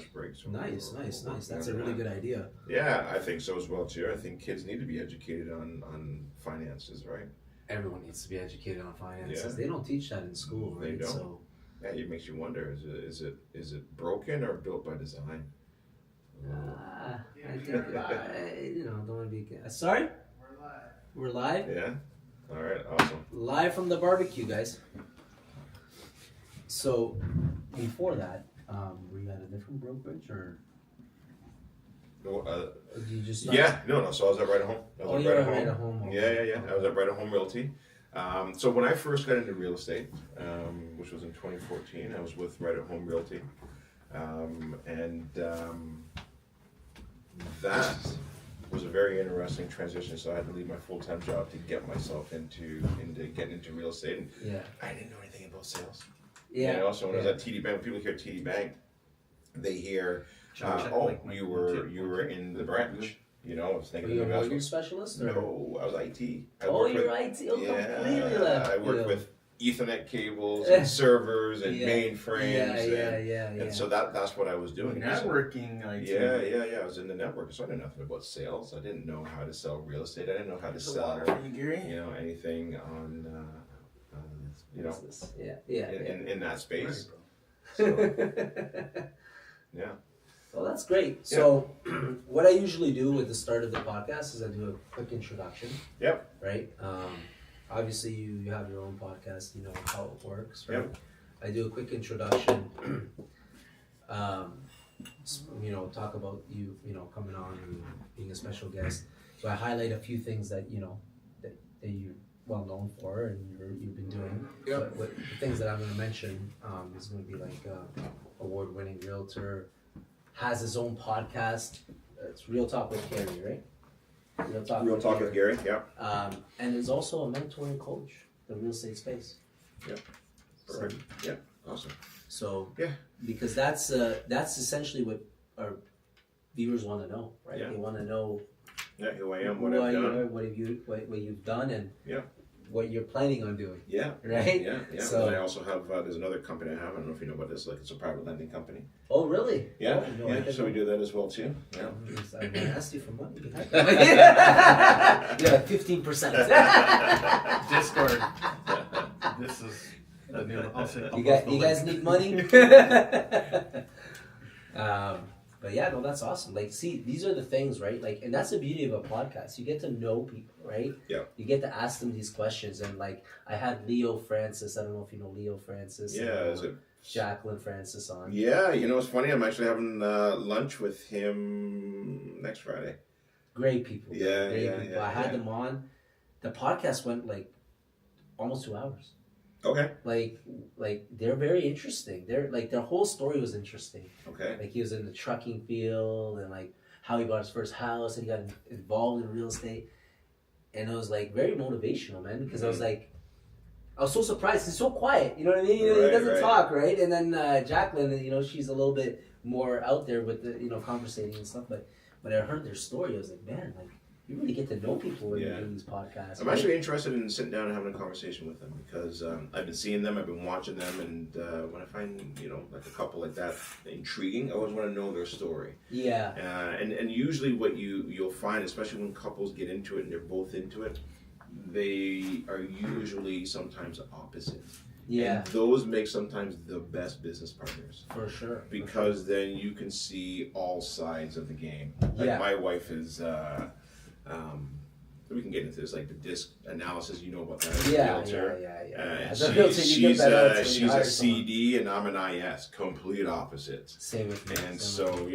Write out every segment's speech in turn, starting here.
lunch breaks. Nice. That's a really good idea. Yeah, I think so as well too. I think kids need to be educated on finances, right? Everyone needs to be educated on finances. Yeah. They don't teach that in school, right? They don't. So yeah, it makes you wonder: is it broken or built by design? I think don't want to be. Sorry, we're live. Yeah. All right. Awesome. Live from the barbecue, guys. So before that, were you at a different brokerage or? No, Or did you just no. So I was at Right at Home. you were at Right at Home. Yeah. I was at Right at Home Realty. So when I first got into real estate, which was in 2014, I was with Right at Home Realty, that was a very interesting transition. So I had to leave my full-time job to get myself into getting into real estate, and I didn't know anything about sales. Yeah. So when I was at TD Bank, when people hear TD Bank, they hear, you were in the branch. I was thinking. Were you a mortgage specialist? Or? No, I was IT. You're IT. Completely left. I worked with Ethernet cables and servers and mainframes. And so that's what I was doing. Networking IT. Yeah. I was in the network, so I knew nothing about sales. I didn't know how to sell real estate. I didn't know how to sell, anything on, in that space. So, yeah. Well, that's great. So, what I usually do at the start of the podcast is I do a quick introduction. Yep. Right? Obviously, you have your own podcast. You know how it works, right? Yep. I do a quick introduction. Talk about you coming on and being a special guest. So I highlight a few things that that you're well known for and you've been doing. Yep. But the things that I'm going to mention is going to be like award-winning realtor. Has his own podcast. It's Real Talk with Gary, right? Real Talk with Gary, yeah. And is also a mentoring coach in the real estate space. Yeah. Perfect. So, awesome. So because that's essentially what our viewers want to know, right? They want to know. Yeah, who I am, what I've done, what you've done, and what you're planning on doing. Yeah. Right? Yeah. So, and I also have, there's another company I have, I don't know if you know about this, it's a private lending company. Oh, really? Yeah. So we do that as well too. Yeah. I'm going to ask you for money. Yeah, 15%. Discord. This is the new, you guys need money? But yeah, no, that's awesome. Like, see, these are the things, right? Like, and that's the beauty of a podcast. You get to know people, right? Yeah. You get to ask them these questions. And like, I had Leo Francis. I don't know if you know Leo Francis. Yeah, is it Jacqueline Francis on? Yeah, it's funny. I'm actually having lunch with him next Friday. Great people. Yeah. I had them on. The podcast went like almost 2 hours. Okay. Like they're very interesting. Their whole story was interesting. Okay. Like he was in the trucking field and like how he bought his first house and he got involved in real estate, and it was like very motivational, man. Because I was so surprised. He's so quiet. You know what I mean? He doesn't talk, right? And then Jacqueline, she's a little bit more out there with the conversating and stuff. But when I heard their story, I was like, man, like. You really get to know people when you're doing these podcasts. I'm actually interested in sitting down and having a conversation with them because I've been seeing them, I've been watching them, and when I find, like a couple like that intriguing, I always want to know their story. Yeah. And usually what you'll find, especially when couples get into it and they're both into it, they are usually sometimes opposite. Yeah. And those make sometimes the best business partners. For sure. Because then you can see all sides of the game. Like my wife is... we can get into this, like the disc analysis. You know about that as a realtor. She's a CD and I'm an IS, complete opposites. Same with me. And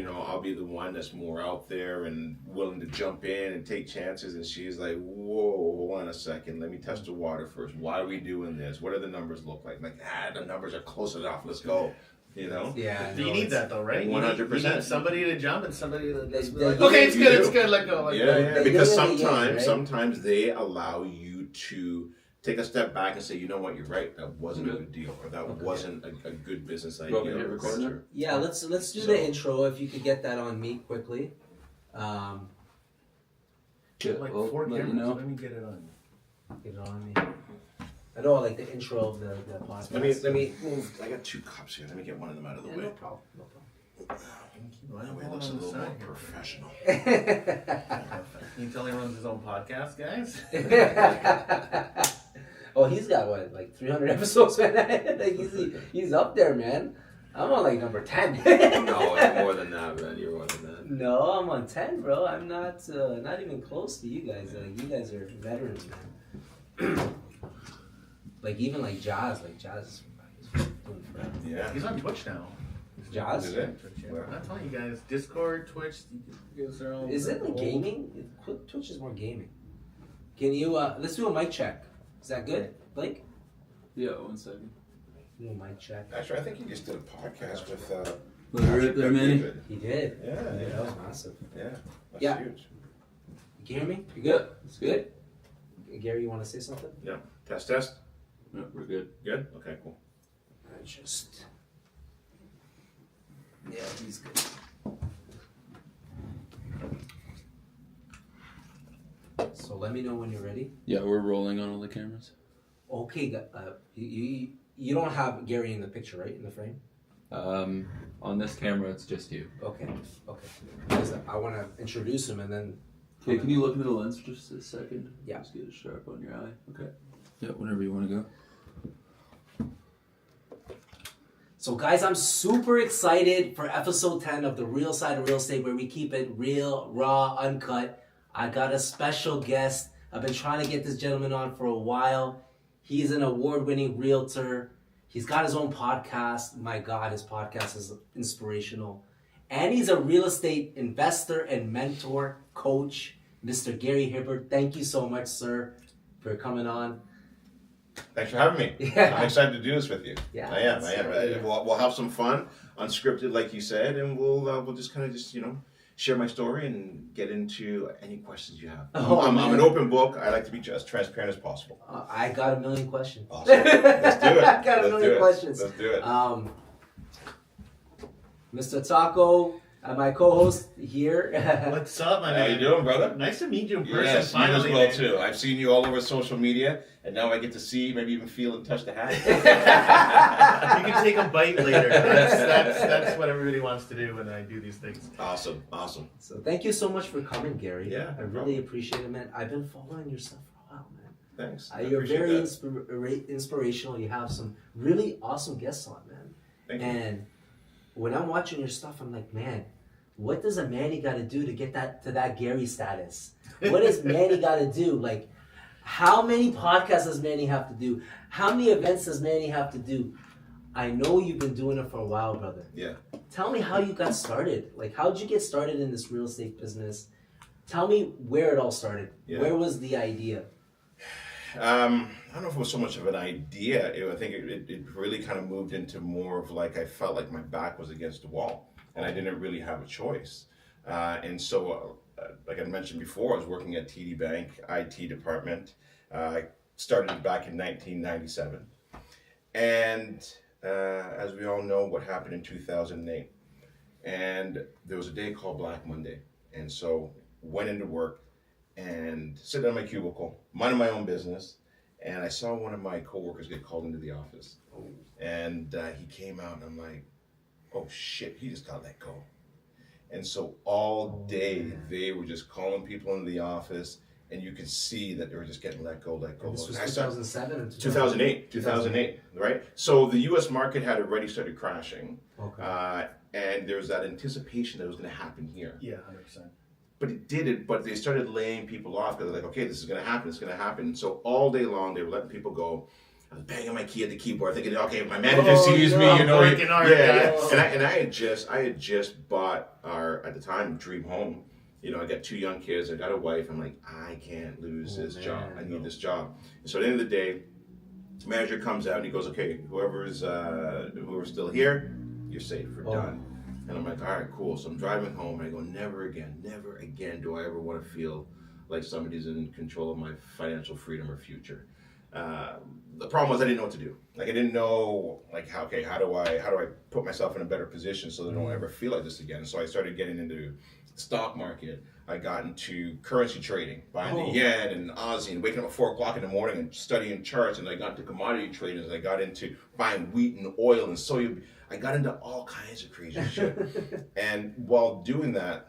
I'll be the one that's more out there and willing to jump in and take chances. And she's like, whoa, hold on a second. Let me test the water first. Why are we doing this? What do the numbers look like? Like, the numbers are close enough. Let's go. Yeah. You need that though, right? 100%. You need somebody to jump and somebody to be like, okay, it's good, let go. Because sometimes they allow you to take a step back and say, you know what, you're right, that wasn't a good deal, or that wasn't a good business idea. Yeah, let's do the intro if you could get that on me quickly. Like 4 cameras, let me get it on you. Get it on me. I know, like the intro of the podcast. Let me move. I got 2 cups here. Let me get one of them out of the way. No problem. looks a on the little more side here? professional. Can you tell he runs his own podcast, guys? Oh, he's got what, like 300 episodes, man? Like he's up there, man. I'm on like number 10. No, it's more than that, man. You're more than that. No, I'm on 10, bro. I'm not even close to you guys. Like you guys are veterans, man. Like even like Jazz is doing forever. Yeah. He's on Twitch now. Jazz? Is it? Twitch, yeah. I'm telling you guys, Discord, Twitch, you guys are all. Is it like gaming? Twitch is more gaming. Can you let's do a mic check. Is that good, Blake? Yeah, 1 second. Do a mic check. Actually, I think he just did a podcast with. Was it right there, Manny? David. He did. Yeah, That was massive. Yeah, that's Yeah. huge. You can hear me? You Yeah, good? it's good. Gary, you want to say something? Yeah. Test. Yeah, we're good. Good. Okay. Cool. Yeah, he's good. So let me know when you're ready. Yeah, we're rolling on all the cameras. Okay, you don't have Gary in the picture, right? In the frame? On this camera, it's just you. Okay. Because I want to introduce him and then. Okay, can you look into the lens for just a second? Yeah. Just get it sharp on your eye. Okay. Yeah, whenever you want to go. So guys, I'm super excited for episode 10 of The Real Side of Real Estate, where we keep it real, raw, uncut. I got a special guest. I've been trying to get this gentleman on for a while. He's an award-winning realtor. He's got his own podcast. My God, his podcast is inspirational. And he's a real estate investor and mentor, coach, Mr. Gary Hibbert. Thank you so much, sir, for coming on. Thanks for having me. Yeah. I'm excited to do this with you. Yeah, I am. yeah. We'll have some fun, unscripted, like you said, and we'll just kind of share my story and get into any questions you have. Oh, I'm man. an open book. I like to be as transparent as possible. I got a million questions. Awesome. Let's do it. I got a Let's million do it. questions. Let's do it. Mr. Taco, my co-host here. What's up, my How man? you doing, brother? Nice to meet you in person. Yes, you finally, as well man. too. I've seen you all over social media, and now I get to see, maybe even feel and touch the hat. You can take a bite later. That's what everybody wants to do when I do these things. Awesome. So thank you so much for coming, Gary. Yeah, I no really problem. appreciate it, man. I've been following your stuff for a while, man. Thanks. You're appreciate very that. inspirational. You have some really awesome guests on, man. Thank you. And when I'm watching your stuff, I'm like, man, what does a Manny got to do to get to that Gary status? What does Manny got to do? Like, how many podcasts does Manny have to do? How many events does Manny have to do? I know you've been doing it for a while, brother. Yeah. Tell me how you got started. Like, how'd you get started in this real estate business? Tell me where it all started. Yeah. Where was the idea? I don't know if it was so much of an idea. I think it really kind of moved into more of like, I felt like my back was against the wall and I didn't really have a choice. And so, like I mentioned before, I was working at TD Bank, IT department. I started back in 1997. And as we all know, what happened in 2008. And there was a day called Black Monday. And so went into work and sitting in my cubicle, minding my own business, and I saw one of my coworkers get called into the office. And he came out, and I'm like, oh shit, he just got let go. And so all day they were just calling people into the office, and you could see that they were just getting let go. And this was And I started- 2007 and 2008, right? So the U.S. market had already started crashing, Okay. and there was that anticipation that it was going to happen here. Yeah, 100%. But it didn't. But they started laying people off because they're like, okay, this is going to happen. It's going to happen. So all day long they were letting people go. I was banging my key at the keyboard, thinking, okay, if my manager Oh, sees no. me, you know, Working hard, yeah. guys. And I had just bought our, at the time, dream home. You know, I got 2 young kids. I got a wife. I'm like, I can't lose this job. I need this job. And so at the end of the day, the manager comes out and he goes, okay, whoever's still here, you're safe. We're done. And I'm like, all right, cool. So I'm driving home and I go, never again do I ever want to feel like somebody's in control of my financial freedom or future. The problem was I didn't know what to do. Like I didn't know like how do I put myself in a better position so that I don't ever feel like this again. So I started getting into the stock market. I got into currency trading, buying the yen and Aussie, and waking up at 4:00 in the morning and studying charts. And I got into commodity trading. And I got into buying wheat and oil and soya. I got into all kinds of crazy shit. And while doing that,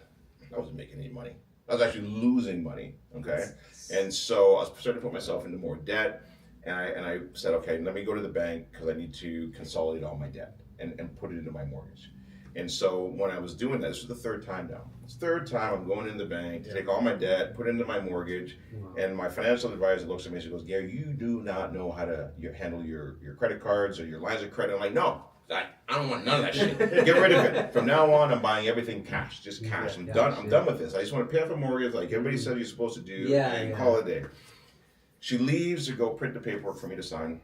I wasn't making any money. I was actually losing money. Okay, and so I was starting to put myself into more debt. And I said, okay, let me go to the bank because I need to consolidate all my debt and put it into my mortgage. And so when I was doing that, this was the third time now. It's the third time I'm going into the bank to take all my debt, put it into my mortgage. And my financial advisor looks at me and she goes, Gary, you do not know how to handle your credit cards or your lines of credit. I'm like, no, I don't want none of that shit. Get rid of it. From now on, I'm buying everything cash, just cash. I'm done. I'm done with this. I just want to pay off a mortgage like everybody said you're supposed to do and call it a day. She leaves to go print the paperwork for me to sign,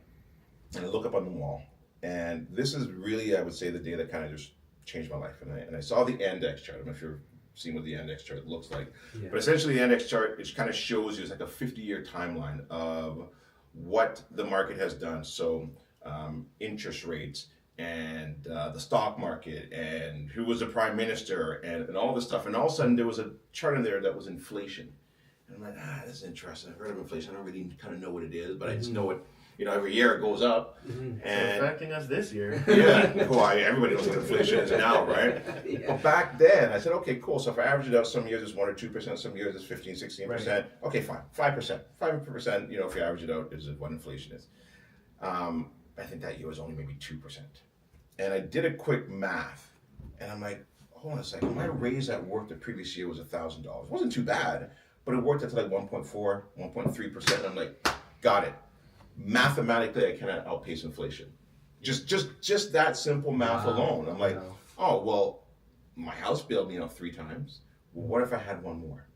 and I look up on the wall. And this is really, I would say, the day that kind of just changed my life. And I saw the index chart. I'm not sure if you've seen what the index chart looks like. Yeah. But essentially, the index chart, it kind of shows you, it's like a 50-year timeline of what the market has done. So interest rates and the stock market and who was the prime minister and all this stuff. And all of a sudden, there was a chart in there that was inflation. And I'm like, this is interesting. I've heard of inflation. I don't really kind of know what it is, but I just know it. You know, every year it goes up. And it's affecting us this year. Yeah, well, everybody knows what inflation is now, right? But back then, I said, okay, cool. So if I average it out, some years it's 1 or 2%, some years it's 15, 16%. Right. Okay, fine, 5%. 5%, you know, if you average it out, is what inflation is. I think that year was only maybe 2%. And I did a quick math, and I'm like, hold on a second. My raise at work the previous year was $1,000. It wasn't too bad. But it worked out to like 1.4, 1.3%. And I'm like, got it. Mathematically, I cannot outpace inflation. Just that simple math alone. I'm like, oh, well, my house bailed me out 3 times. Well, what if I had one more?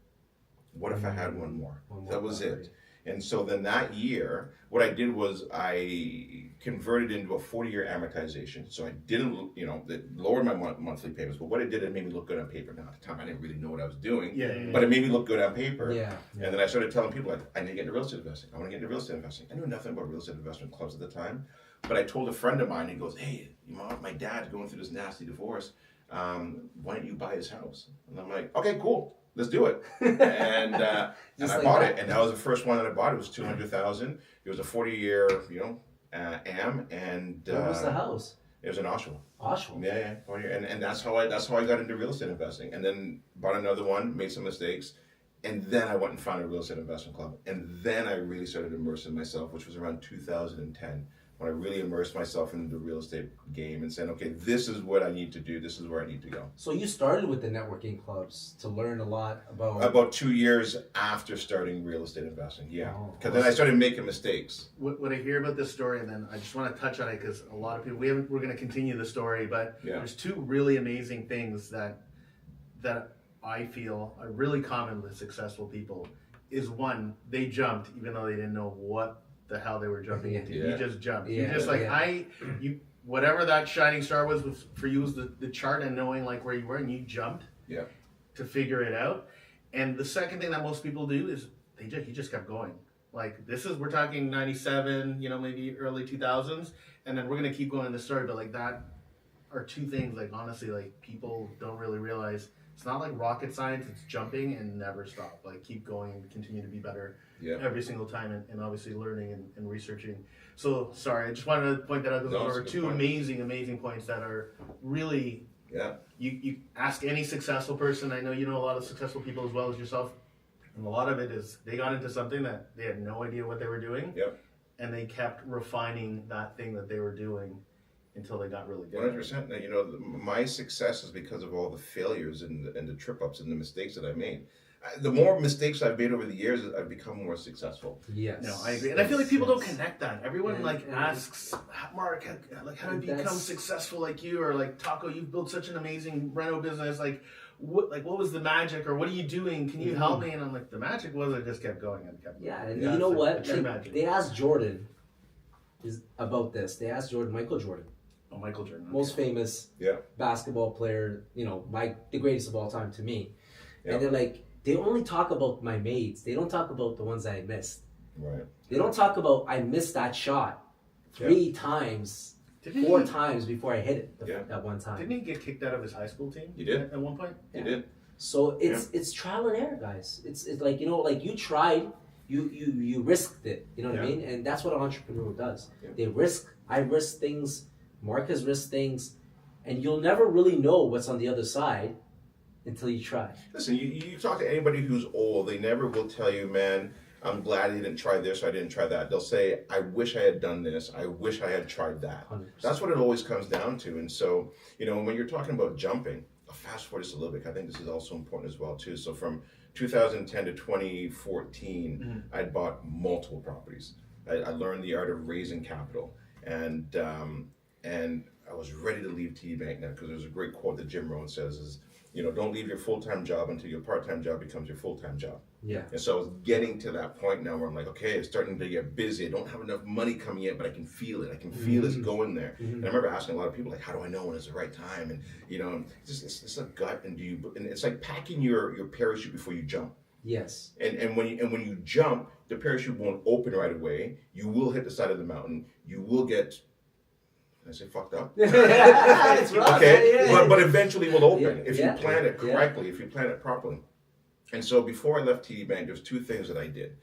What if I had one more? That was it. And so then that year, what I did was I converted into a 40-year amortization. So I didn't, you know, it lowered my monthly payments. But what it did, it made me look good on paper. Now, at the time, I didn't really know what I was doing. But it made me look good on paper. And then I started telling people, like, I need to get into real estate investing. I want to get into real estate investing. I knew nothing about real estate investment clubs at the time. But I told a friend of mine, he goes, hey, you know, my dad's going through this nasty divorce. Why don't you buy his house? And I'm like, okay, cool. Let's do it. And I bought it. And that was the first one that I bought. It was $200,000. It was a 40-year, you know, AM. And where was the house? It was in Oshawa. Oshawa. Yeah. And that's how I got into real estate investing. And then bought another one, made some mistakes, and then I went and found a real estate investment club. And then I really started immersing myself, which was around 2010. When I really immersed myself into the real estate game and saying, okay, this is what I need to do. This is where I need to go. So you started with the networking clubs to learn a lot about... About 2 years after starting real estate investing, yeah. Because then I started making mistakes. What I hear about this story, and then I just want to touch on it because a lot of people, we're going to continue the story, but there's 2 really amazing things that I feel are really common with successful people. Is one, they jumped even though they didn't know what the hell they were jumping into. You just jumped. You just whatever that shining star was for you was the chart and knowing like where you were, and you jumped to figure it out. And the second thing that most people do is he just kept going. Like we're talking 97, you know, maybe early 2000s, and then we're gonna keep going in the story. But like that are 2 things. Like honestly, like people don't really realize. It's not like rocket science. It's jumping and never stop. Like keep going and continue to be better every single time, and obviously learning and researching. So sorry, I just wanted to point that out because those are 2 amazing points that are really. You ask any successful person. I know you know a lot of successful people as well as yourself, and a lot of it is they got into something that they had no idea what they were doing. And they kept refining that thing that they were doing. Until they got really good. 100%. You know, my success is because of all the failures and the trip-ups and the mistakes that I made. The more mistakes I've made over the years, I've become more successful. Yes. No, I agree. And I feel like people don't connect that. Everyone asks, Mark, how to become successful like you? Or like, Taco, you've built such an amazing reno business. What was the magic? Or what are you doing? Can you help me? And I'm like, the magic was I just kept going and kept going. Yeah, and you know what? They asked Jordan about this. They asked Michael Jordan. Oh, Michael Jordan. Most famous basketball player, you know, the greatest of all time to me. And they're like, they only talk about my mates. They don't talk about the ones I missed. Right. They don't talk about I missed that shot 3 times, 4 times before I hit it that one time. Didn't he get kicked out of his high school team? He did. At one point? He did. So it's trial and error, guys. It's like, you know, like you tried, you risked it. You know what I mean? And that's what an entrepreneur does. Yeah. They risk. I risk things. Mark has risked things, and you'll never really know what's on the other side until you try. Listen, you talk to anybody who's old, they never will tell you, man, I'm glad I didn't try this or I didn't try that. They'll say, I wish I had done this. I wish I had tried that. 100%. That's what it always comes down to. And so, you know, when you're talking about jumping, I'll fast forward just a little bit. I think this is also important as well, too. So from 2010 to 2014, I'd bought multiple properties. I learned the art of raising capital. And I was ready to leave TD Bank now because there's a great quote that Jim Rohn says is, you know, don't leave your full-time job until your part-time job becomes your full-time job. Yeah. And so I was getting to that point now where I'm like, okay, it's starting to get busy. I don't have enough money coming in, but I can feel it. I can feel it's going there. And I remember asking a lot of people, like, how do I know when it's the right time? And, you know, it's a gut. And it's like packing your parachute before you jump. Yes. And when you jump, the parachute won't open right away. You will hit the side of the mountain. You will get, I say fucked up? That's right. Okay, Yeah. but eventually will open if you Yeah. plan it correctly, if you plan it properly. And so before I left TD Bank, there's 2 things that I did.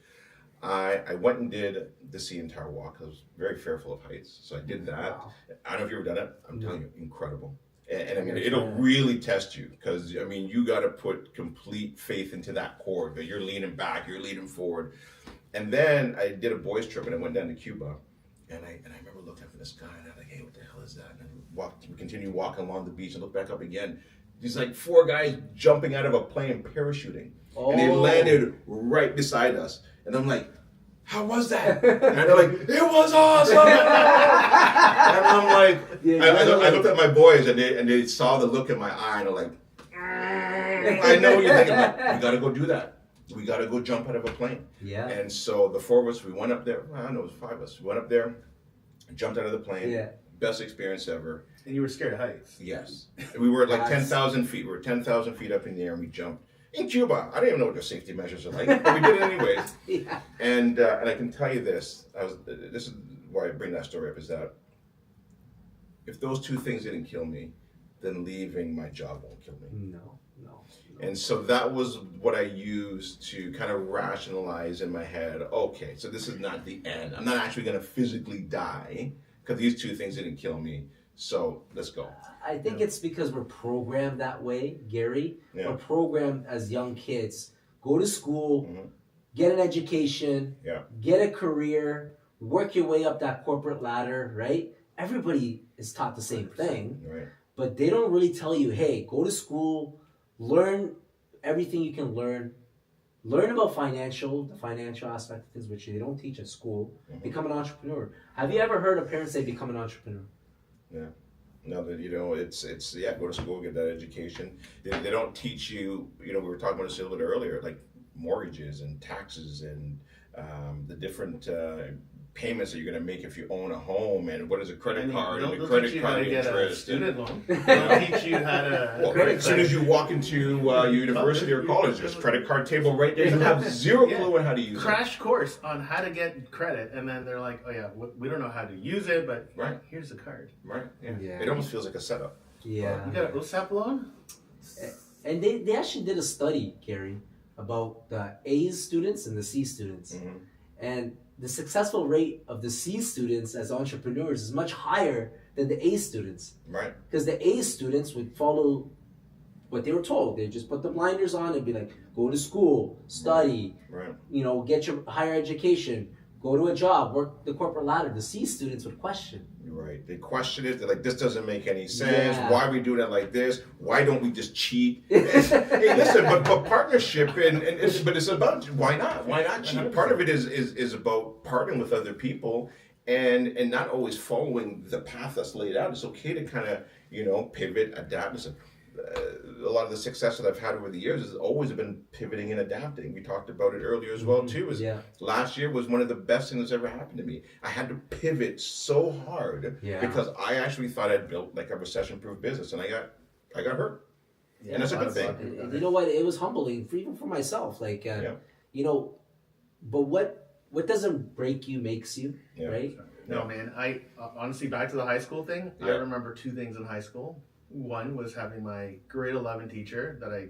I went and did the CN walk. I was very fearful of heights, so I did that. Wow. I don't know if you've ever done it. I'm telling you, incredible. And I mean, Yeah. it'll really test you because, I mean, you got to put complete faith into that cord, that you're leaning back, you're leaning forward. And then I did a boys trip and I went down to Cuba. And I remember looking up at the sky and I'm like, hey, what the hell is that? And we continued walking along the beach and looked back up again. These like 4 guys jumping out of a plane parachuting. And they landed right beside us. And I'm like, how was that? And they're like, it was awesome. And I'm like, I looked at my boys and they saw the look in my eye and they're like, I know what you're thinking about. We got to go do that. We got to go jump out of a plane. Yeah. And so the 4 of us, we went up there. Well, I don't know, it was 5 of us. We went up there, jumped out of the plane. Yeah. Best experience ever. And you were scared of heights. Yes. We were at like Nice. 10,000 feet. We were 10,000 feet up in the air and we jumped. In Cuba. I don't even know what the safety measures are like, but we did it anyways. Yeah. And I can tell you this. This is why I bring that story up, is that if those 2 things didn't kill me, then leaving my job won't kill me. No. And so that was what I used to kind of rationalize in my head, okay, so this is not the end. I'm not actually going to physically die because these 2 things didn't kill me. So let's go. I think it's because we're programmed that way, Gary. Yeah. We're programmed as young kids. Go to school, get an education, get a career, work your way up that corporate ladder, right? Everybody is taught the same thing, Right. but they don't really tell you, hey, go to school, learn everything you can learn. Learn about the financial aspect of things, which they don't teach at school. Become an entrepreneur. Have you ever heard a parent say, become an entrepreneur? Yeah. No, that, you know, it's go to school, get that education. They don't teach you, you know, we were talking about this a little bit earlier, like mortgages and taxes and the different payments that you're going to make if you own a home and what is a credit card and the credit card interest. Student loan. They'll teach you how to. Well, as soon as you walk into your university or college, there's a credit card table right there. You have zero clue on how to use it. Crash course on how to get credit, and then they're like, "Oh yeah, we don't know how to use it, but here's the card." Right. Yeah. Yeah. It almost feels like a setup. Yeah. You got an OSAP loan? And they actually did a study, Gary, about the A students and the C students. And the successful rate of the C students as entrepreneurs is much higher than the A students. Right. Because the A students would follow what they were told. They just put the blinders on and be like, go to school, study, you know, get your higher education, go to a job, work the corporate ladder. The C students would question. Right. They question it. They're like, this doesn't make any sense. Yeah. Why are we doing it like this? Why don't we just cheat? Hey, listen, but partnership but it's about why not? Why not cheat? 100%. Part of it is about partnering with other people and not always following the path that's laid out. It's okay to kind of, you know, pivot, adapt. Listen, a lot of the success that I've had over the years has always been pivoting and adapting. We talked about it earlier as well too. Last year was one of the best things that's ever happened to me. I had to pivot so hard because I actually thought I'd built like a recession-proof business, and I got hurt. Yeah, and that's a good thing. And you know what? It was humbling, even for myself. Like, you know, but what what doesn't break you makes you, right? No, man. I honestly, back to the high school thing. I Yeah. remember 2 things in high school. One was having my grade 11 teacher that I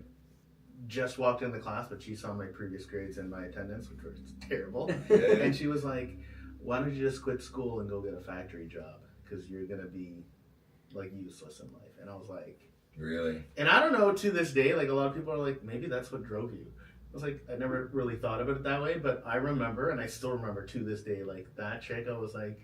just walked in the class, but she saw my previous grades and my attendance, which was terrible. And she was like, "Why don't you just quit school and go get a factory job? Because you're gonna be like useless in life." And I was like, Really? and I don't know, to this day, like a lot of people are like, maybe that's what drove you. I was like, I never really thought about it that way, but I remember, and I still remember to this day, like that chick, I was like,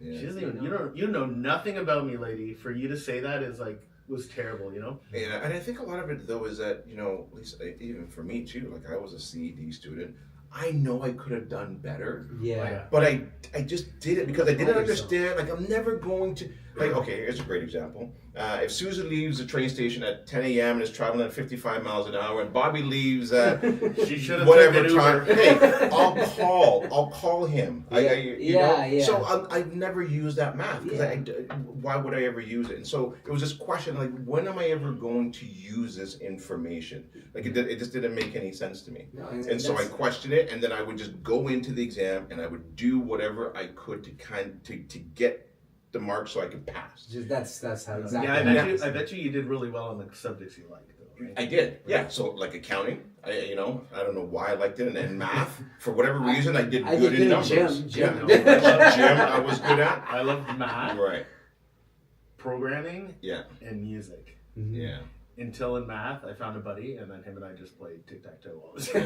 she doesn't even, you know nothing about me, lady. For you to say that is like, was terrible, you know? Yeah, and I think a lot of it though is that, you know, at least even for me too, like I was a CED student. I know I could have done better. Yeah. But I just did it because I didn't understand. Like, I'm never going to, like, okay, here's a great example. If Susan leaves the train station at 10 a.m. and is traveling at 55 miles an hour, and Bobby leaves at She should have whatever taken time, Uber. hey, I'll call him. You know? Yeah. So I've never used that math because Yeah. why would I ever use it? And so it was this question, like, when am I ever going to use this information? Like, it just didn't make any sense to me. No, And so I questioned it, and then I would just go into the exam, and I would do whatever I could to get the mark so I could pass. That's how exactly. Yeah, I bet you did really well on the subjects you liked, though, right? I did, yeah. So like accounting, I don't know why I liked it, and then math, for whatever reason, I did good in numbers. Gym. Yeah, gym I was good at. I loved math, Right. programming, Yeah. and music. Yeah. Until in math, I found a buddy, and then him and I just played tic-tac-toe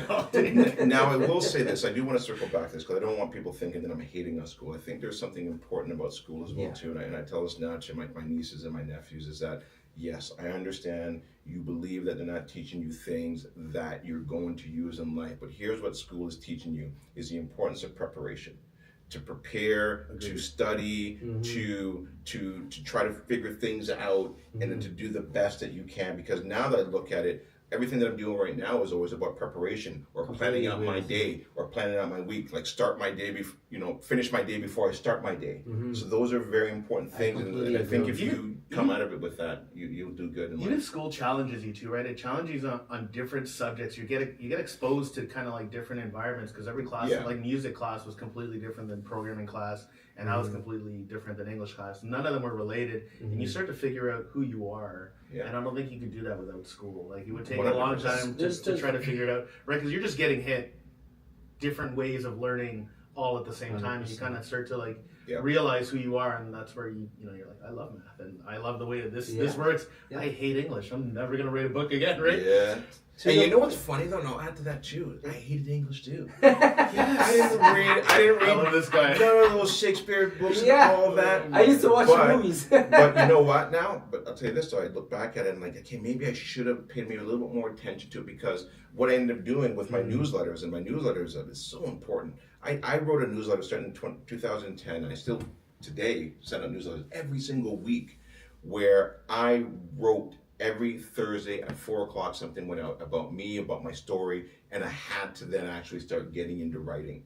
all day. Now I will say this, I do want to circle back to this because I don't want people thinking that I'm hating on school. I think there's something important about school as well too, and I tell this now to my nieces and my nephews is that yes, I understand you believe that they're not teaching you things that you're going to use in life, but here's what school is teaching you is the importance of preparation. To prepare, to study, to try to figure things out, and then to do the best that you can. Because now that I look at it, everything that I'm doing right now is always about preparation, or planning out my day, or planning out my week. Like start my day, finish my day before I start my day. So those are very important things, and I think if you come out of it with that, you'll do good in life. Even school challenges you too, right? It challenges you on different subjects. You get exposed to kind of like different environments because every class, like music class, was completely different than programming class, and that was completely different than English class. None of them were related, and you start to figure out who you are. Yeah. And I don't think you could do that without school. Like, it would take 100%. A long time to try to figure it out, right? Because you're just getting hit different ways of learning all at the same time. And you kind of start to like realize who you are, and that's where you're like, I love math, and I love the way that this works. Yeah. I hate English. I'm never gonna write a book again, right? Yeah. And you know what's funny though? No, add to that too. I hated English too. I didn't read. I love this guy. None of those Shakespeare books and all that. I used to watch movies. But you know what now? But I'll tell you this though. I look back at it and like, okay, maybe I should have paid maybe a little bit more attention to it, because what I ended up doing with my newsletters, and my newsletters is so important. I wrote a newsletter starting in 2010, and I still today send out newsletters every single week, where I wrote every Thursday at 4:00 something went out about me, about my story, and I had to then actually start getting into writing.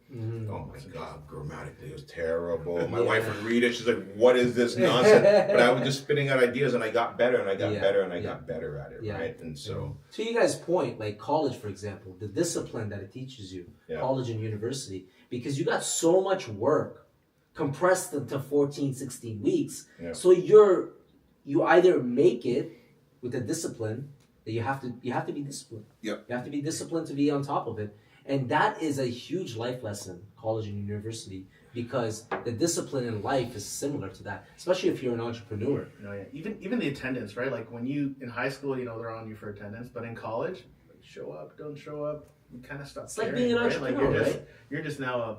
Oh my God, grammatically it was terrible. My wife would read it, she's like, what is this nonsense? But I was just spitting out ideas, and I got better, and I got better, and I got better at it, right? And so... To you guys' point, like college, for example, the discipline that it teaches you, college and university, because you got so much work compressed into 14, 16 weeks, so you either make it with the discipline that you have to be disciplined. Yep. You have to be disciplined to be on top of it. And that is a huge life lesson, college and university, because the discipline in life is similar to that, especially if you're an entrepreneur. No, yeah. Even the attendance, right? Like when you in high school, they're on you for attendance, but in college, like, show up, don't show up, you kind of stop. It's like being an entrepreneur, like you're just now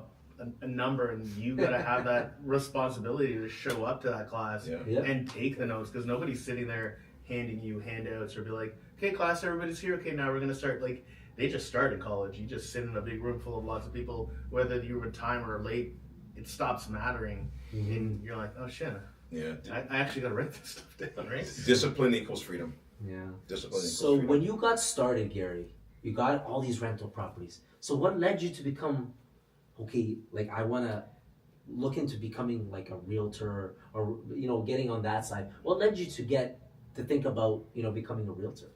a number, and you got to have that responsibility to show up to that class and take the notes, because nobody's sitting there handing you handouts or be like, okay, class, everybody's here. Okay, now we're gonna start. Like, they just start in college. You just sit in a big room full of lots of people, whether you were on time or late. It stops mattering, and you're like, oh shit. Yeah. I actually got to write this stuff down, right? Discipline equals freedom. Yeah. Discipline equals so freedom. When you got started, Gary, you got all these rental properties. So what led you to become, okay, like I want to look into becoming like a realtor, or getting on that side? What led you to think about becoming a realtor?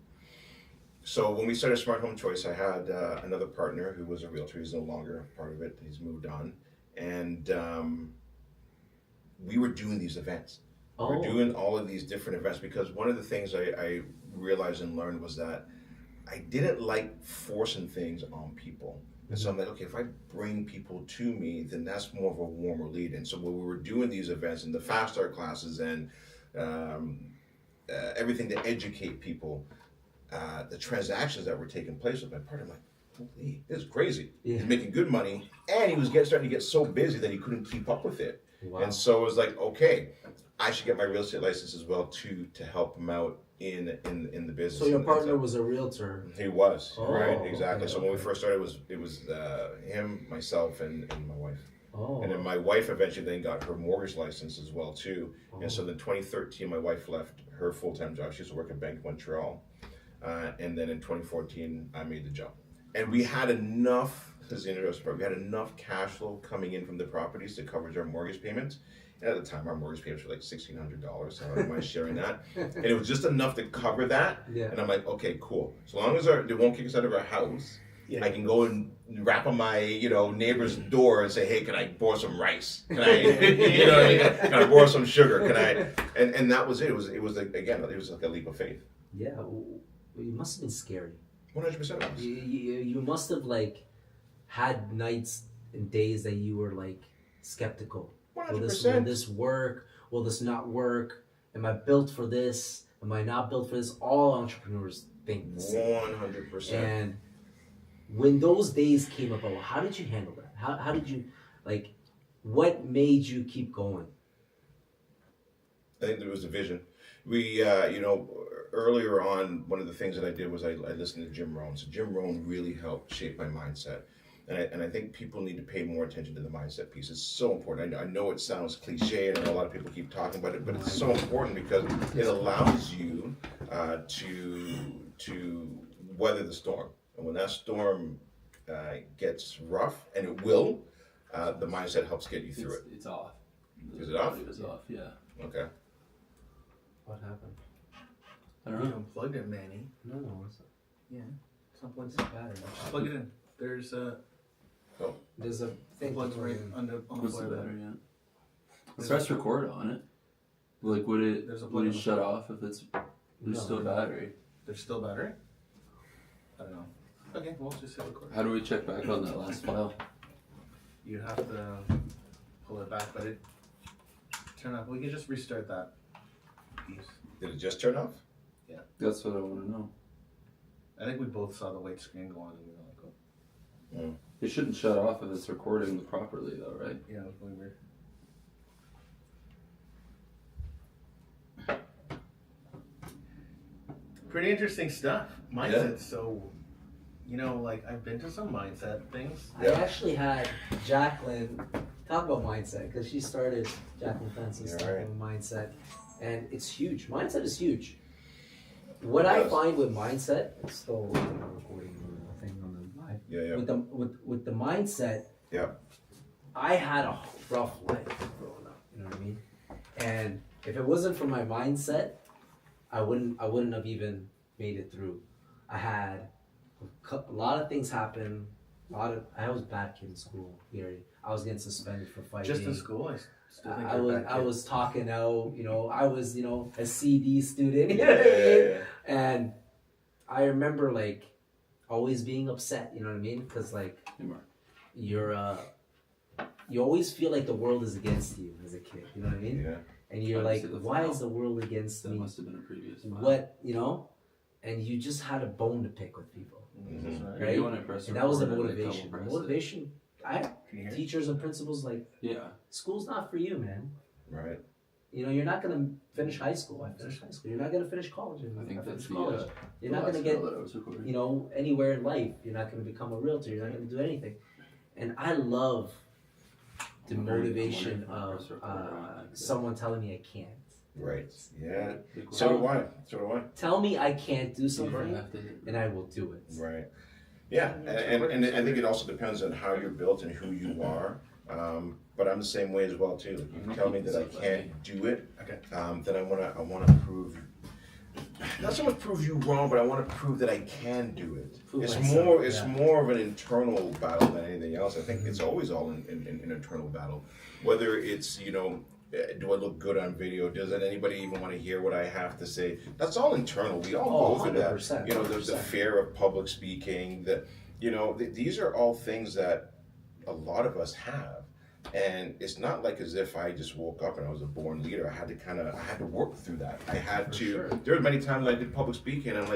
So when we started Smart Home Choice, I had another partner who was a realtor. He's no longer part of it. He's moved on. And we were doing these events. We're doing all of these different events because one of the things I realized and learned was that I didn't like forcing things on people. And so I'm like, okay, if I bring people to me, then that's more of a warmer lead. And so when we were doing these events and the fast start classes and everything to educate people, the transactions that were taking place with my partner, I'm like, holy, this is crazy. Yeah. He's making good money, and he was starting to get so busy that he couldn't keep up with it. Wow. And so it was like, okay, I should get my real estate license as well to help him out in the business. So your partner was a realtor. He was, right? Exactly. Okay, so when we first started, it was him, myself, and my wife. And then my wife eventually then got her mortgage license as well too. And so in 2013, my wife left her full-time job. She used to work at Bank of Montreal. And then in 2014, I made the jump. And we had enough, this is the interesting part, we had enough cash flow coming in from the properties to cover our mortgage payments. And at the time, our mortgage payments were like $1,600, so I don't mind sharing that. And it was just enough to cover that. Yeah. And I'm like, okay, cool. So long as they won't kick us out of our house, I can go and rap on my, neighbor's door and say, hey, can I borrow some rice? Can I, can I borrow some sugar? Can I? And that was it. It was like, again, it was like a leap of faith. Yeah, it must have been scary. 100%. You must have had nights and days that you were skeptical. 100%. Will this work? Will this not work? Am I built for this? Am I not built for this? All entrepreneurs think the same. 100%. And when those days came about, how did you handle that? How did you, what made you keep going? I think there was a vision. We, earlier on, one of the things that I did was I listened to Jim Rohn. So Jim Rohn really helped shape my mindset. And I think people need to pay more attention to the mindset piece. It's so important. I know it sounds cliche, and I know a lot of people keep talking about it, but it's so important because it allows you to weather the storm. And when that storm gets rough, and it will, the mindset helps get you through it. It's off. Is it off? It was off, yeah. Okay. What happened? I don't know. You unplugged it, Manny. No. Yeah. It's not plugged in the battery. Plug it in. There's a thing. plugs right on the What's the floor. battery, yeah. It starts record on it. Would it shut off if there's still battery? There's still battery? I don't know. Okay, we'll just hit record. How do we check back on that last file? You have to pull it back, but it turn off. We can just restart that piece. Did it just turn off? Yeah. That's what I want to know. I think we both saw the white screen go on and we were like, oh. It shouldn't shut off if it's recording properly though, right? Yeah, it was really weird. Pretty interesting stuff. Mindset. Yeah. So, I've been to some mindset things. I actually had Jacqueline talk about mindset because she started Jacqueline Fence's stuff on mindset, and it's huge. Mindset is huge. What I find with mindset, it's still recording the thing on the live. Yeah. With the mindset, I had a rough life growing up. You know what I mean? And if it wasn't for my mindset, I wouldn't have even made it through. I had a lot of things happen. I was a bad kid in school, Gary. I was getting suspended for fighting. Just in school? I was talking out, I was, a CD student, you know what I mean? And I remember always being upset, you know what I mean? Because you always feel like the world is against you as a kid, you know what I mean? Yeah. And you're why is the world against me? That must have been a previous file. What, and you just had a bone to pick with people. Mm-hmm. Right? And that was the motivation. Motivation. Teachers and principals school's not for you, man. Right. You're not gonna finish high school. I finished high school. You're not gonna finish college. I think that's college. You're not gonna get anywhere in life. You're not gonna become a realtor. You're not gonna do anything. And I love the motivation of someone telling me I can't. Right. Yeah. So do I. Tell me I can't do something, and I will do it. Right. Yeah, and I think it also depends on how you're built and who you are. But I'm the same way as well too. Like you tell me that I can't do it, then I wanna prove not so much prove you wrong, but I want to prove that I can do it. Prove It's myself, more of an internal battle than anything else. I think it's always all an internal battle. Whether it's, you know, do I look good on video? Doesn't anybody even want to hear what I have to say? That's all internal. We all go through that. 100%, You know, there's the fear of public speaking. That, you know, these are all things that a lot of us have. And it's not like as if I just woke up and I was a born leader. I had to work through that. I had to. Sure. There were many times I did public speaking, and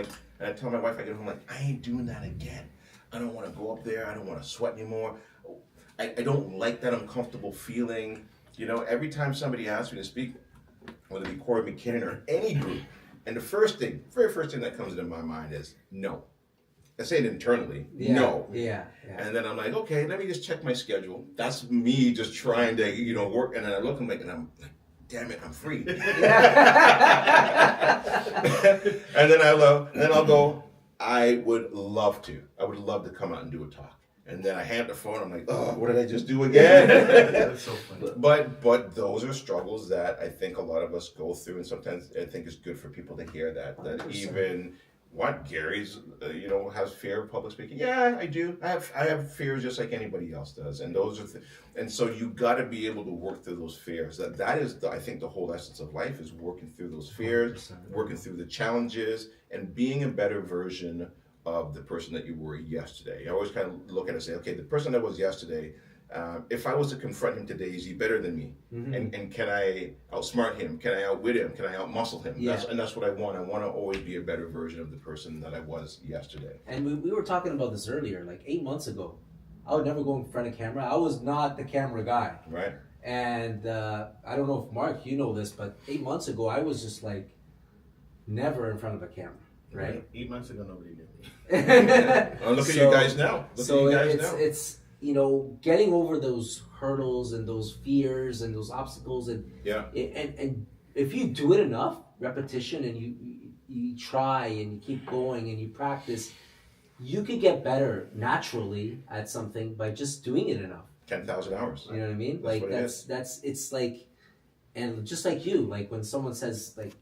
I tell my wife, I get home like, I ain't doing that again. I don't want to go up there. I don't want to sweat anymore. I don't like that uncomfortable feeling. You know, every time somebody asks me to speak, whether it be Corey McKinnon or any group, and the very first thing that comes into my mind is no. I say it internally, no. Yeah. And then I'm like, okay, let me just check my schedule. That's me just trying to, you know, work. And then I look and I'm like, damn it, I'm free. And then I'll go, I would love to come out and do a talk. And then I hand the phone. I'm like, oh, what did I just do again? That's so funny. But those are struggles that I think a lot of us go through, and sometimes I think it's good for people to hear that 100%. Even Gary's, you know, has fear of public speaking. Yeah, I do. I have fears just like anybody else does, and those are and so you got to be able to work through those fears. That is, I think, the whole essence of life is working through those fears, 100%. working through the challenges, and being a better version of the person that you were yesterday. I always kind of look at it and say, okay, the person I was yesterday, if I was to confront him today, is he better than me? Mm-hmm. And can I outsmart him? Can I outwit him? Can I outmuscle him? Yeah. That's what I want. I want to always be a better version of the person that I was yesterday. And we were talking about this earlier, like 8 months ago. I would never go in front of camera. I was not the camera guy. Right. And I don't know if Mark, you know this, but 8 months ago, I was just like never in front of a camera. Right. 8 months ago, nobody knew me. Oh, look at you guys now. It's you know, getting over those hurdles and those fears and those obstacles, and and if you do it enough, repetition, and you try and you keep going and you practice, you could get better naturally at something by just doing it enough. 10,000 hours. You know what I mean? That's it's like, and just like you, like when someone says like,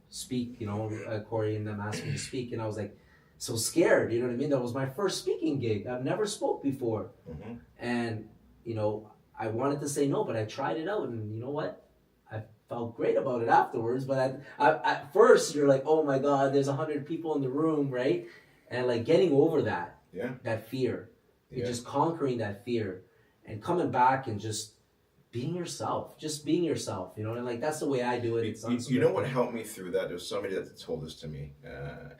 speak, you know, Corey and them asked me to speak, and I was like, so scared, you know what I mean? That was my first speaking gig. I've never spoke before. Mm-hmm. And, you know, I wanted to say no, but I tried it out, and you know what? I felt great about it afterwards, but at first you're like, oh my God, there's 100 people in the room, right? And like getting over that, that fear, you're just conquering that fear and coming back and just being yourself, you know, and like that's the way I do it. You know what helped me through that? There's somebody that told this to me,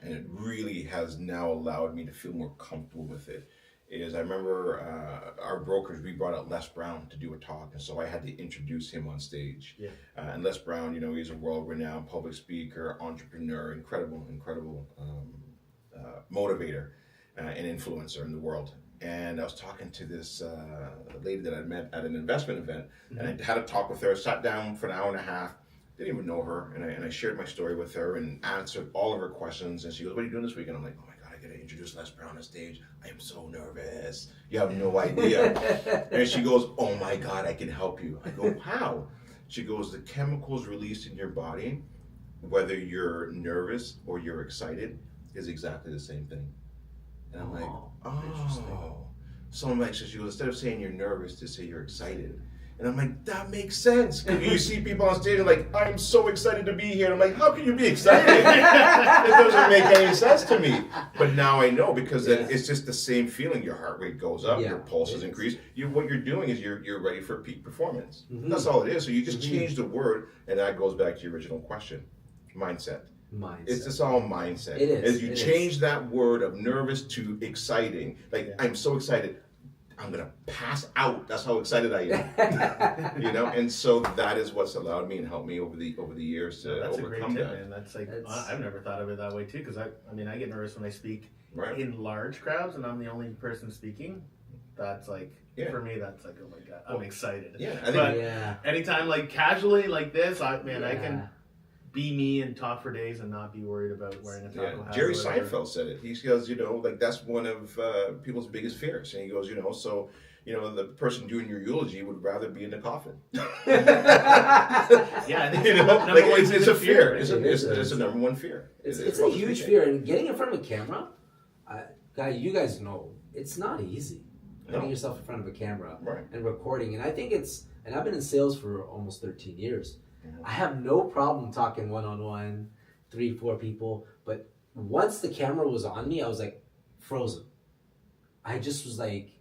and it really has now allowed me to feel more comfortable with it. Is I remember our brokers, we brought out Les Brown to do a talk, and so I had to introduce him on stage. Yeah. And Les Brown, you know, he's a world-renowned public speaker, entrepreneur, incredible motivator and influencer in the world. And I was talking to this lady that I met at an investment event, and I had a talk with her, sat down for an hour and a half, didn't even know her, and I shared my story with her and answered all of her questions, and she goes, what are you doing this weekend? I'm like, oh my God, I gotta introduce Les Brown on stage. I am so nervous. You have no idea. And she goes, oh my God, I can help you. I go, how? She goes, the chemicals released in your body, whether you're nervous or you're excited, is exactly the same thing. And I'm like, oh. So I'm like, so she goes, instead of saying you're nervous, to say you're excited. And I'm like, that makes sense. You see people on stage and like, I'm so excited to be here. And I'm like, how can you be excited? It doesn't make any sense to me. But now I know, because it's just the same feeling. Your heart rate goes up, your pulses increase. What you're doing is you're ready for peak performance. Mm-hmm. That's all it is. So you just change the word, and that goes back to your original question. Mindset. It's just all mindset. It is. As you change that word of nervous to exciting, like I'm so excited, I'm gonna pass out. That's how excited I am. You know, and so that is what's allowed me and helped me over the years to that's overcome a great tip, that. man. That's like I've never thought of it that way too, because I get nervous when I speak in large crowds and I'm the only person speaking. That's like for me, that's like, oh my God, I'm excited. Yeah, but anytime like casually like this, I can be me and talk for days and not be worried about wearing a taco hat. Jerry Seinfeld said it. He goes, like that's one of people's biggest fears. And he goes, so the person doing your eulogy would rather be in the coffin. Yeah, I think it's a fear. Right? It's a number one fear. It's a huge fear, and getting in front of a camera, you guys know it's not easy. Putting yourself in front of a camera and recording, and I think and I've been in sales for almost 13 years. I have no problem talking one-on-one, 3-4 people, but once the camera was on me, I was like frozen. I just was like,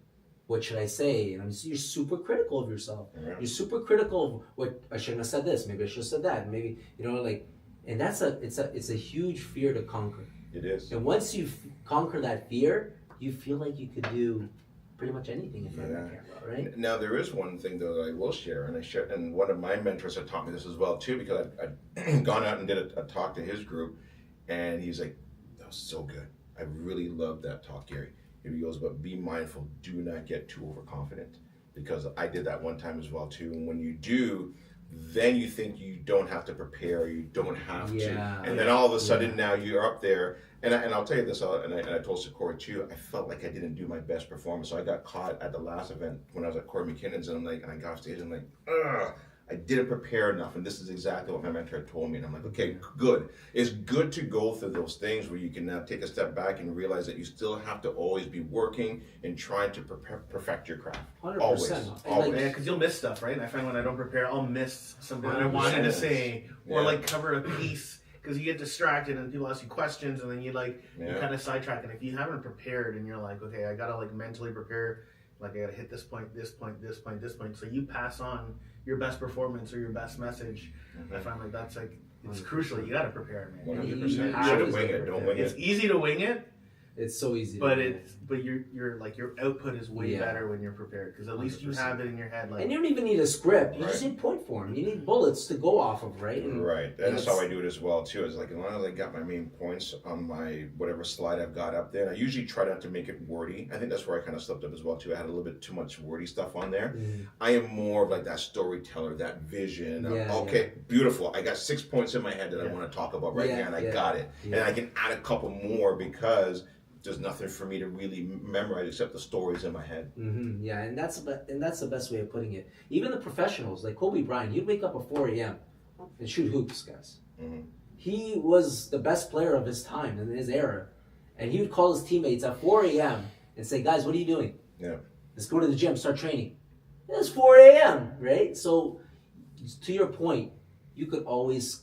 what should I say? And you're super critical of yourself. Right. You're super critical of what I shouldn't have said this. Maybe I should have said that. Maybe and it's a huge fear to conquer. It is. And once you conquer that fear, you feel like you could do pretty much anything in front of the camera, right? Now there is one thing though that I will share, and one of my mentors had taught me this as well too, because I'd gone out and did a talk to his group, and he's like, "That was so good. I really loved that talk, Gary." He goes, "But be mindful. Do not get too overconfident, because I did that one time as well too. And when you do, then you think you don't have to prepare, you don't have to, and then all of a sudden now you're up there." And I'll tell you this, and I told Sakura too, I felt like I didn't do my best performance. So I got caught at the last event when I was at Corey McKinnon's, and I got off stage, and I'm like, ugh, I didn't prepare enough. And this is exactly what my mentor had told me. And I'm like, okay, good. It's good to go through those things where you can now take a step back and realize that you still have to always be working and trying to perfect your craft. 100%. Always. Yeah, because you'll miss stuff, right? And I find when I don't prepare, I'll miss something that I wanted to say, or like cover a piece. Because you get distracted and people ask you questions, and then you kind of sidetrack. And if you haven't prepared, and you're like, okay, I gotta mentally prepare, like I gotta hit this point, this point, this point, this point, so you pass on your best performance or your best message. I find like that's like it's 100%. Crucial. You gotta prepare, man. 100%. You shouldn't wing it. Don't wing it. It's easy to wing it. It's so easy. But your output is way better when you're prepared, because at least 100%. You have it in your head. And you don't even need a script. You just need point form. You need bullets to go off of, right? Right. That's how I do it as well too. It's like as long as I got my main points on my whatever slide I've got up there. And I usually try not to make it wordy. I think that's where I kind of slipped up as well too. I had a little bit too much wordy stuff on there. I am more of like that storyteller, that vision. Beautiful. I got 6 points in my head that I want to talk about right now, and I got it. And I can add a couple more because there's nothing for me to really memorize except the stories in my head. Yeah, and that's the best way of putting it. Even the professionals, like Kobe Bryant, he'd wake up at 4 a.m. and shoot hoops, guys. He was the best player of his time in his era, and he would call his teammates at 4 a.m. and say, "Guys, what are you doing? Let's go to the gym, start training." It's 4 a.m., right? So, to your point, you could always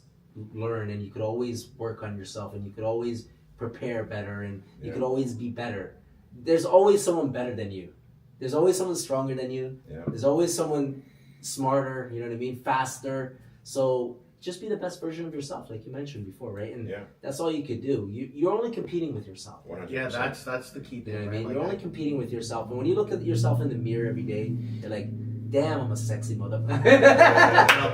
learn, and you could always work on yourself, and you could always prepare better, and you could always be better. There's always someone better than you. There's always someone stronger than you. There's always someone smarter, you know what I mean, faster. So just be the best version of yourself, like you mentioned before, right? And that's all you could do. You're only competing with yourself. 100%. Yeah, that's the key thing. You know what I mean? Right? You're only competing with yourself. And when you look at yourself in the mirror every day, you're like, damn, I'm a sexy motherfucker.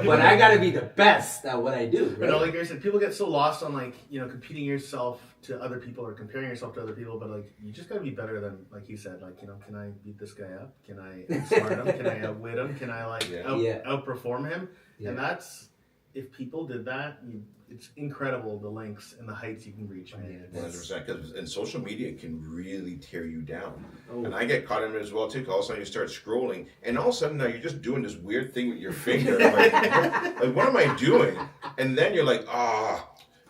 But I gotta be the best at what I do. Right? But no, like I said, people get so lost on competing yourself to other people or comparing yourself to other people. But you just gotta be better than, like you said, can I beat this guy up? Can I outsmart him? Can I outwit him? Can I outperform him? Yeah. And that's, if people did that, it's incredible the lengths and the heights you can reach, man. 100%, because social media can really tear you down. And I get caught in it as well too, because all of a sudden you start scrolling, and all of a sudden now you're just doing this weird thing with your finger. like, what am I doing? And then you're like,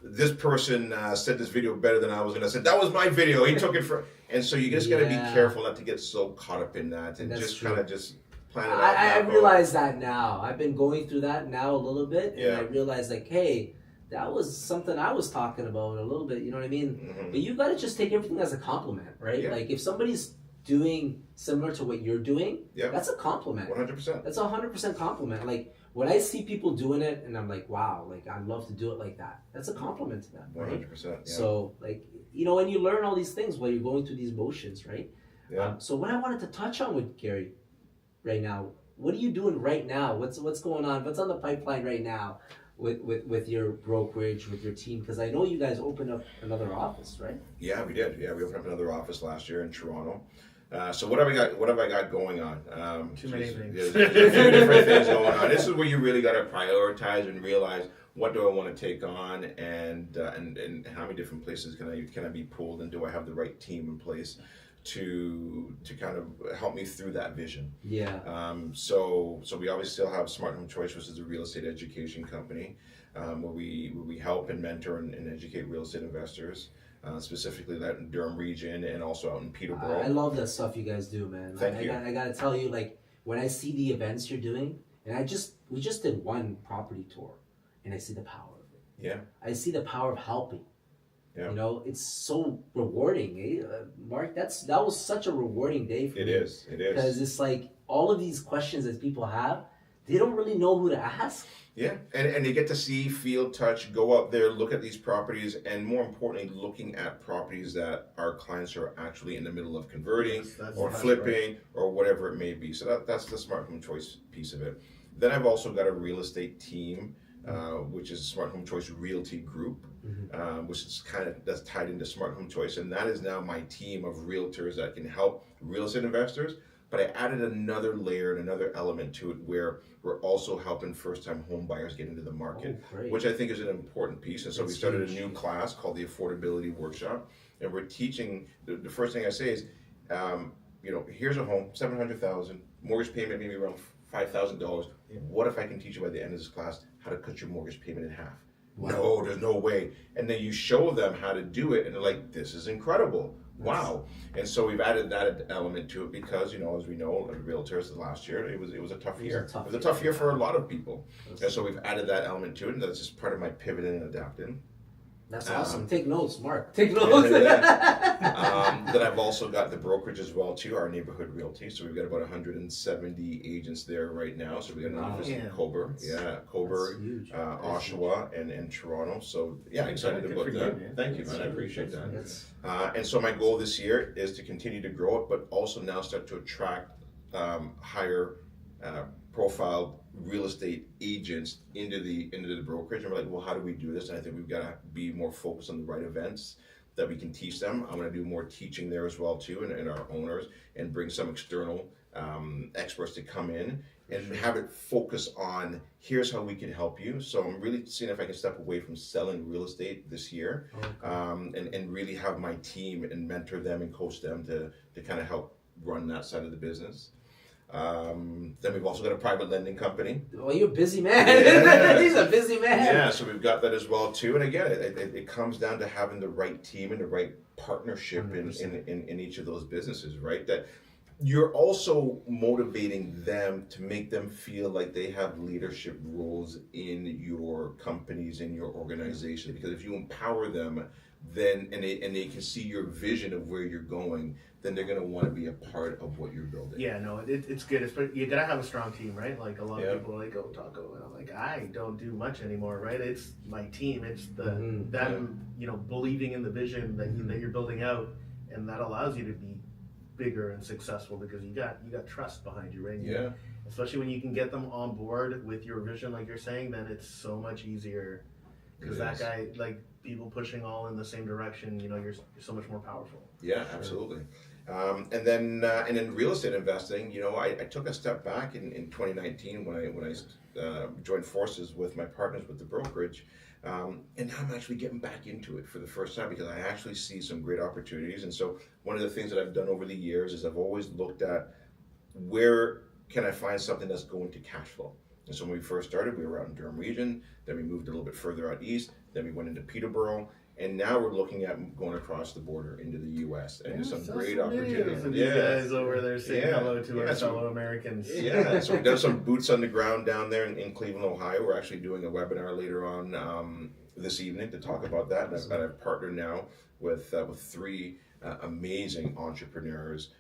this person said this video better than I was going to say. That was my video. He took it for... And so you just got to be careful not to get so caught up in that, and just kind of just plan it out. I realize that now. I've been going through that now a little bit, and I realize hey, that was something I was talking about a little bit, you know what I mean? But you got to just take everything as a compliment, right? Like if somebody's doing similar to what you're doing, that's a compliment. 100%. That's a 100% compliment. Like when I see people doing it and I'm like, wow, like I'd love to do it like that. That's a compliment to them, right? 100%. Yeah. So like, and you learn all these things while you're going through these motions, right? So what I wanted to touch on with Gary right now, what are you doing right now? What's going on? What's on the pipeline right now? With your brokerage, with your team, because I know you guys opened up another office, right? Yeah, we did. Yeah, we opened up another office last year in Toronto. So what have I got going on? Too many things. There's a few different things going on. This is where you really got to prioritize and realize what do I want to take on, and how many different places can I be pulled, and do I have the right team in place to kind of help me through that vision. Yeah. So we obviously still have Smart Home Choice, which is a real estate education company, where we help and mentor and educate real estate investors, specifically that in Durham region and also out in Peterborough. I love that stuff you guys do, man. Thank you. I gotta tell you, like, when I see the events you're doing, and we just did one property tour, and I see the power of it. Yeah. I see the power of helping. Yeah. You know, it's so rewarding, Mark. That was such a rewarding day for me. It is. Because it's like all of these questions that people have, they don't really know who to ask. Yeah, and they get to see, feel, touch, go out there, look at these properties, and more importantly, looking at properties that our clients are actually in the middle of converting or flipping or whatever it may be. So that's the Smart Home Choice piece of it. Then I've also got a real estate team, which is Smart Home Choice Realty Group, which is that's tied into Smart Home Choice, and that is now my team of realtors that can help real estate investors. But I added another layer and another element to it where we're also helping first-time home buyers get into the market, which I think is an important piece. And so we started a new class called the Affordability Workshop, and we're teaching. The first thing I say is, here's a home, $700,000, mortgage payment maybe around $5,000. What if I can teach you by the end of this class how to cut your mortgage payment in half? Wow. No, there's no way. And then you show them how to do it, and they're like, this is incredible. Wow. And so we've added that element to it because, as we know, realtors last year, it was a tough year. It was a tough year for a lot of people. And so we've added that element to it, and that's just part of my pivoting and adapting. That's awesome. Take notes, Mark. Take notes. Then I've also got the brokerage as well too, our neighborhood realty. So we've got about 170 agents there right now. So we got an office in Cobourg, Cobourg, Oshawa, and Toronto. So excited about that. Thank you, man. I appreciate that. And so my goal this year is to continue to grow it, but also now start to attract higher profile real estate agents into the brokerage, and we're like, well, how do we do this? And I think we've got to be more focused on the right events that we can teach them. I'm going to do more teaching there as well too, and our owners, and bring some external experts to come in and have it focus on here's how we can help you. So I'm really seeing if I can step away from selling real estate this year, and really have my team and mentor them and coach them to kind of help run that side of the business. Then we've also got a private lending company. Well, you're a busy man. He's a busy man. Yeah, so we've got that as well too. And again, it comes down to having the right team and the right partnership in each of those businesses, right? That you're also motivating them to make them feel like they have leadership roles in your companies, in your organization. Because if you empower them, then and they can see your vision of where you're going, then they're going to want to be a part of what you're building. Yeah, no, it's good. You gotta have a strong team, right? Like a lot of people are like, oh, Taco, and I'm like, I don't do much anymore, right? It's my team. It's them, believing in the vision that you're building out, and that allows you to be bigger and successful because you got trust behind you, right? Yeah. Especially when you can get them on board with your vision, like you're saying, then it's so much easier. Because that guy, like people pushing all in the same direction, you're so much more powerful. Yeah, absolutely. And then real estate investing, I took a step back in 2019 when I joined forces with my partners with the brokerage, and now I'm actually getting back into it for the first time because I actually see some great opportunities. And so one of the things that I've done over the years is I've always looked at where can I find something that's going to cash flow. And so when we first started, we were out in Durham region, then we moved a little bit further out east, then we went into Peterborough, and now we're looking at going across the border into the U.S. and there's some great opportunities. And these guys over there saying hello to our fellow Americans. Yeah, so we've done some boots on the ground down there in Cleveland, Ohio. We're actually doing a webinar later on this evening to talk about that. And I've partnered now with three amazing entrepreneurs,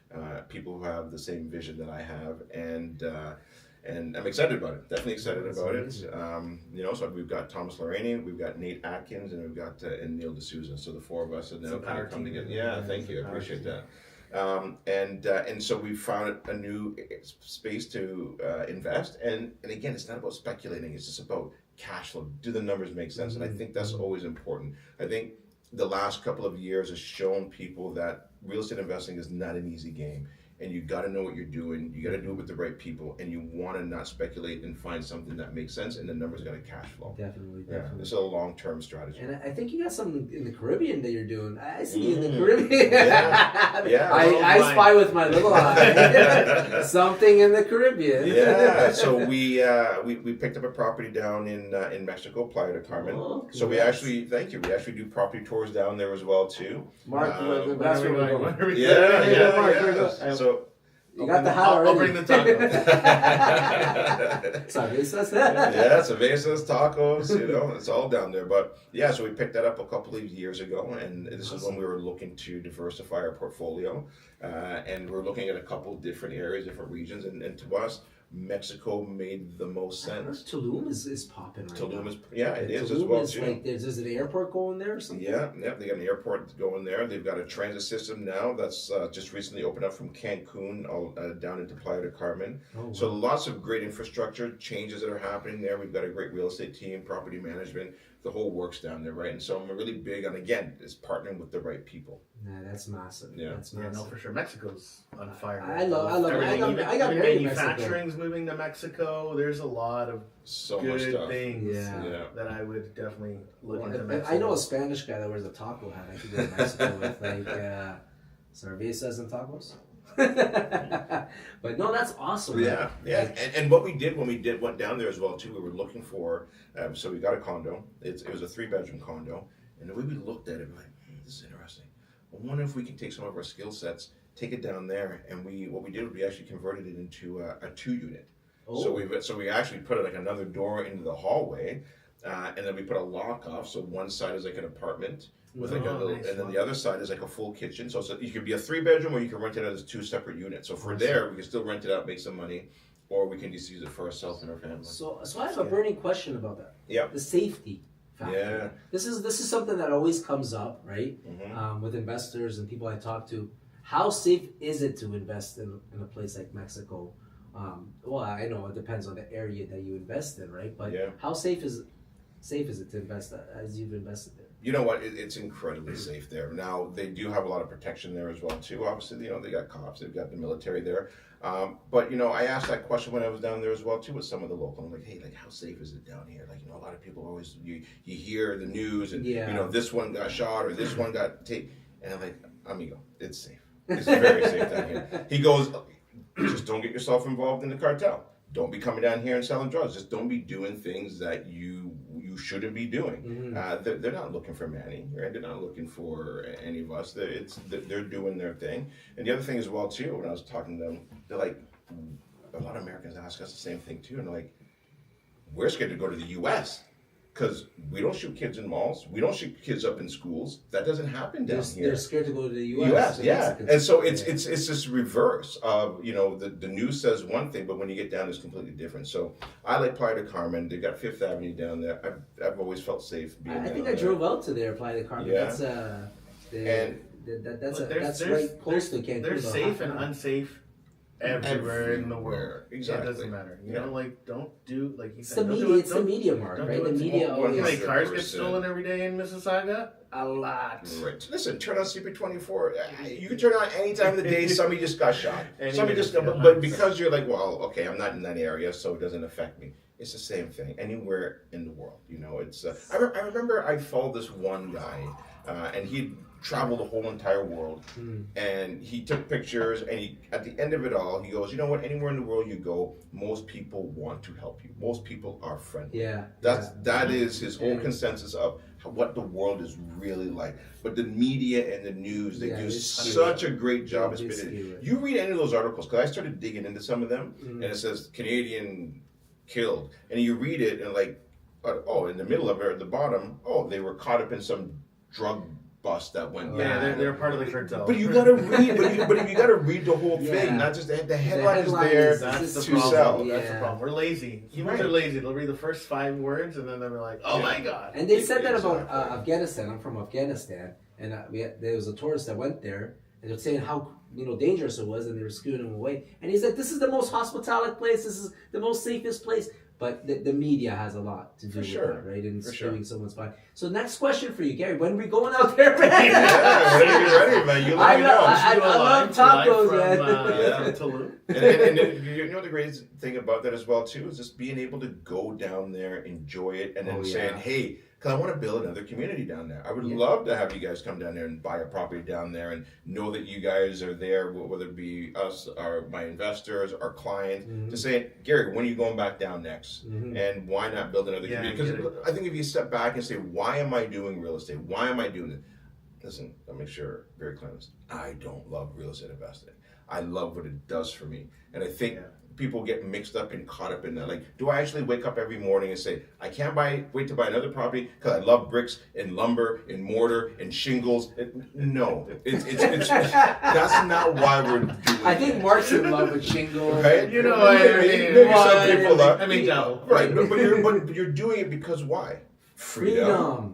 people who have the same vision that I have, and I'm excited about it. Definitely excited about it. So we've got Thomas Lorraine, we've got Nate Atkins, and we've got and Neil D'Souza. So the four of us have now kind of come together. Yeah, thank you. I appreciate that. And so we found a new space to invest. And again, it's not about speculating. It's just about cash flow. Do the numbers make sense? And I think that's always important. I think the last couple of years has shown people that real estate investing is not an easy game. and you got to know what you're doing. You got to do it with the right people, and you want to not speculate and find something that makes sense, and the numbers going to cash flow. Definitely. It's a long-term strategy. And I think you got something in the Caribbean that you're doing. I see you in the Caribbean. Yeah. I spy with my little eye. Something in the Caribbean. Yeah. So we picked up a property down in Mexico, Playa del Carmen. Oh, so we actually do property tours down there as well too. Mark, Mark, So you got the hat already. I'll bring the tacos. Cervezas. Yeah, cervezas, tacos, it's all down there. But yeah, so we picked that up a couple of years ago, and this is when we were looking to diversify our portfolio, and we're looking at a couple different areas, different regions, and to us, Mexico made the most sense. Tulum is popping right now. Tulum is, it is Tulum as well is too. like, there's an airport going there or something? Yeah, they got an airport going there. They've got a transit system now that's just recently opened up from Cancun down into Playa del Carmen. Oh, wow. So lots of great infrastructure changes that are happening there. We've got a great real estate team, property management, the whole works down there, right? And so I'm really big on, again, is partnering with the right people. Yeah, that's massive. Yeah. That's Yeah, massive. no, for sure. Mexico's on fire. I love everything. I got married in Mexico. Manufacturing's moving to Mexico. There's a lot of So good much stuff. things Yeah. that I would definitely look Well, into if Mexico. I know a Spanish guy that wears a taco hat. I could go to Mexico with like cervezas and tacos. But no, that's awesome. Yeah, yeah. And what we did when we went down there as well too, we were looking for. So we got a condo. It was a 3-bedroom condo, and the way we looked at it, we're like, this is interesting. I wonder if we can take some of our skill sets, take it down there, and what we did was we actually converted it into a 2-unit. Oh. So we actually put like another door into the hallway, and then we put a lock off. So one side is like an apartment with like a little, nice. and then the other side is like a full kitchen. So you could be a 3-bedroom, or you can rent it out as 2 separate units. So for there, we can still rent it out, make some money, or we can just use it for ourselves and our family. So I have a burning question about that. Yeah. The safety factor. Yeah. This is something that always comes up, right? Mm-hmm. With investors and people I talk to. How safe is it to invest in a place like Mexico? Well, I know it depends on the area that you invest in, right? But how safe is it to invest as you've invested there? You know what? It's incredibly safe there. Now, they do have a lot of protection there as well, too. Obviously, they got cops, they've got the military there. But, I asked that question when I was down there as well, too, with some of the local. I'm like, hey, how safe is it down here? Like, a lot of people always, you hear the news and, this one got shot or this one got taken. And I'm like, amigo, it's safe. It's very safe down here. He goes, just don't get yourself involved in the cartel. Don't be coming down here and selling drugs. Just don't be doing things that you shouldn't be doing. Mm-hmm. They're not looking for Manny, right? They're not looking for any of us. They're doing their thing. And the other thing as well too, when I was talking to them, they're like, a lot of Americans ask us the same thing too, and they're like, we're scared to go to the U.S. because we don't shoot kids in malls. We don't shoot kids up in schools. That doesn't happen down here. They're scared to go to the U.S. Yeah. And so it's this reverse of, the news says one thing, but when you get down, it's completely different. So I like Playa del Carmen. They got Fifth Avenue down there. I've always felt safe being I think down I drove out to there, Playa del Carmen. Yeah. That's right close to Cancun. There's safe and unsafe everywhere in the world. Exactly. It doesn't matter. Don't do like you It's said. it's the media mark, right? The media How many always. cars get stolen every day in Mississauga? A lot. Right. Listen, turn on CP24. You can turn on any time of the day. Somebody just got shot. But because you're like, well, okay, I'm not in that area, so it doesn't affect me. It's the same thing anywhere in the world. It's. I remember I followed this one guy, and he traveled the whole entire world, and he took pictures. And at the end of it all, he goes, you know what? Anywhere in the world you go, most people want to help you. Most people are friendly. Yeah. That is his whole consensus of what the world is really like. But the media and the news, they do such a great job of spinning it. You read any of those articles, because I started digging into some of them, and it says Canadian killed, and you read it and like, in the middle of it, at the bottom, they were caught up in some drug bust that went down. Yeah, they're part of the cartel. But you gotta read. But you gotta read the whole thing, not just the headline is there That's the to problem. sell. That's the problem. We're lazy. Humans are lazy. They'll read the first 5 words and then they'll be like, "Oh my god!" And they said that about Afghanistan. I'm from Afghanistan, and there was a tourist that went there, and they're saying how dangerous it was, and they were scooting him away. And he's like, "This is the most hospitable place. This is the most safest place." But the media has a lot to do with that, right? And skewing someone's mind. So next question for you, Gary. When are we going out there, man? Yeah, when are you ready, man? You let me know. I love tacos, man. Tulum. And you know the greatest thing about that as well too is just being able to go down there, enjoy it, and then saying, hey, because I want to build another community down there. I would love to have you guys come down there and buy a property down there and know that you guys are there, whether it be us, or my investors, our clients, to say, Gary, when are you going back down next? And why not build another community? Because I think if you step back and say, why am I doing real estate? Why am I doing it? Listen, I'll make sure very clear. I don't love real estate investing. I love what it does for me. And I think people get mixed up and caught up in that. Like, do I actually wake up every morning and say, I can't wait to buy another property because I love bricks and lumber and mortar and shingles? No, it's that's not why we're doing it. I think Mark's in love with shingles. Right? You know, maybe some people are. I mean, no. Right, but you're doing it because why? Freedom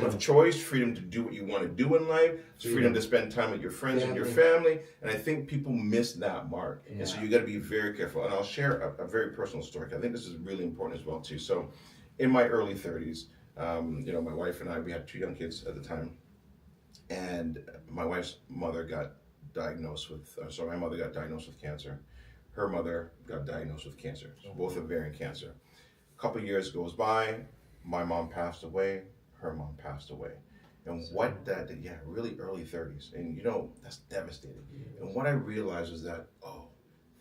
of choice, freedom to do what you want to do in life, freedom to spend time with your friends and your family. And I think people miss that mark. And so you got to be very careful. And I'll share a very personal story. I think this is really important as well too. So in my early 30s, my wife and I, we had 2 young kids at the time. And my wife's mother got diagnosed with cancer. Her mother got diagnosed with cancer. So both ovarian cancer. A couple years goes by. My mom passed away, her mom passed away. And what that did, really early 30s. And that's devastating. And what I realized was that,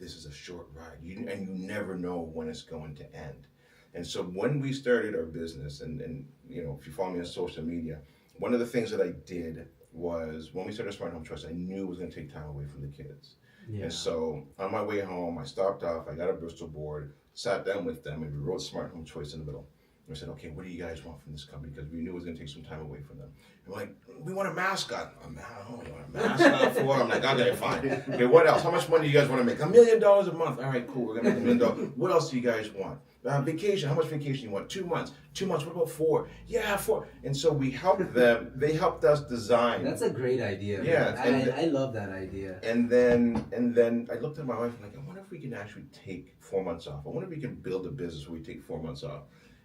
this is a short ride. And you never know when it's going to end. And so when we started our business, and if you follow me on social media, one of the things that I did was when we started Smart Home Choice, I knew it was going to take time away from the kids. Yeah. And so on my way home, I stopped off, I got a Bristol board, sat down with them, and we wrote Smart Home Choice in the middle. We said, okay, what do you guys want from this company? Because we knew it was going to take some time away from them. And we're like, we want a mascot. You want a mascot for? I'm like, okay, fine. Okay, what else? How much money do you guys want to make? $1 million a month. All right, cool. We're going to make $1 million. What else do you guys want? Vacation. How much vacation you want? 2 months. 2 months. What about 4? Yeah, 4. And so we helped them. They helped us design. That's a great idea. Yeah, I love that idea. And then I looked at my wife and I'm like, I wonder if we can actually take 4 months off. I wonder if we can build a business where we take 4 months off.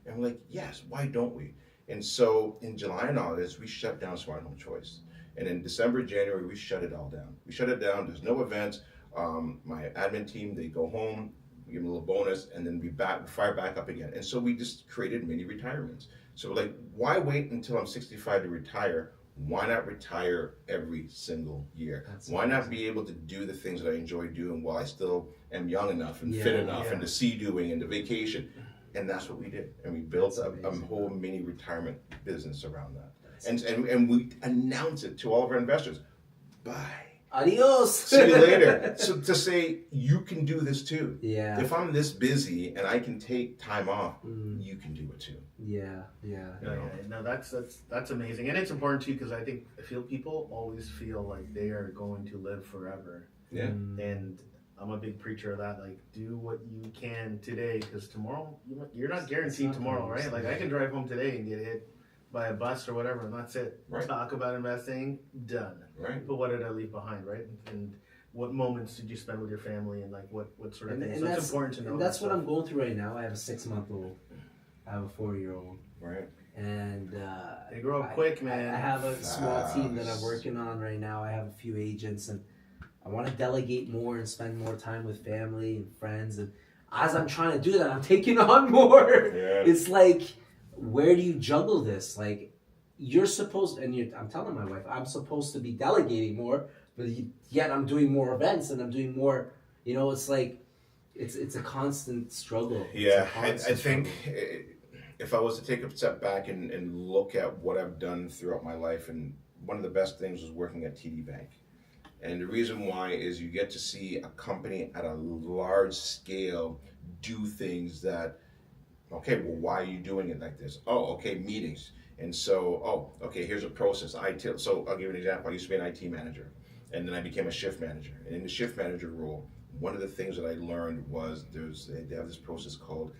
And we're like, yes, why don't we? And so in July and August, we shut down Smart Home Choice. And in December, January, we shut it all down. We shut it down. There's no events. My admin team, they go home, we give them a little bonus, and then we fire back up again. And so we just created mini retirements. So we're like, why wait until I'm 65 to retire? Why not retire every single year? Why not be able to do the things that I enjoy doing while I still am young enough and fit enough and to see doing and to vacation? And that's what we did. And we built a whole mini retirement business around that. And we announced it to all of our investors. Bye. Adios. See you later. So to say, you can do this too. Yeah. If I'm this busy and I can take time off, you can do it too. Yeah. No, that's amazing. And it's important too, because I feel people always feel like they are going to live forever. Yeah. And I'm a big preacher of that. Like, do what you can today, because tomorrow, you're not guaranteed tomorrow, right? Like, I can drive home today and get hit by a bus or whatever, and that's it. Right. Talk about investing, done. Right. But what did I leave behind, right? And what moments did you spend with your family, and like what sort of things? So it's important to know. And that's what I'm going through right now. I have a 6-month-old. I have a 4-year-old. Right. And they grow up quick, man. I have a small team that I'm working on right now. I have a few agents, and I want to delegate more and spend more time with family and friends. And as I'm trying to do that, I'm taking on more. Yeah. It's like, where do you juggle this? Like, you're supposed, I'm telling my wife, I'm supposed to be delegating more, but yet I'm doing more events and I'm doing more. It's like, it's a constant struggle. Yeah, I think if I was to take a step back and look at what I've done throughout my life, and one of the best things was working at TD Bank. And the reason why is you get to see a company at a large scale do things that, okay, well, why are you doing it like this? Oh, okay, meetings. And so, okay, here's a process. So I'll give you an example. I used to be an IT manager, and then I became a shift manager. And in the shift manager role, one of the things that I learned was they have this process called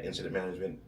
incident management,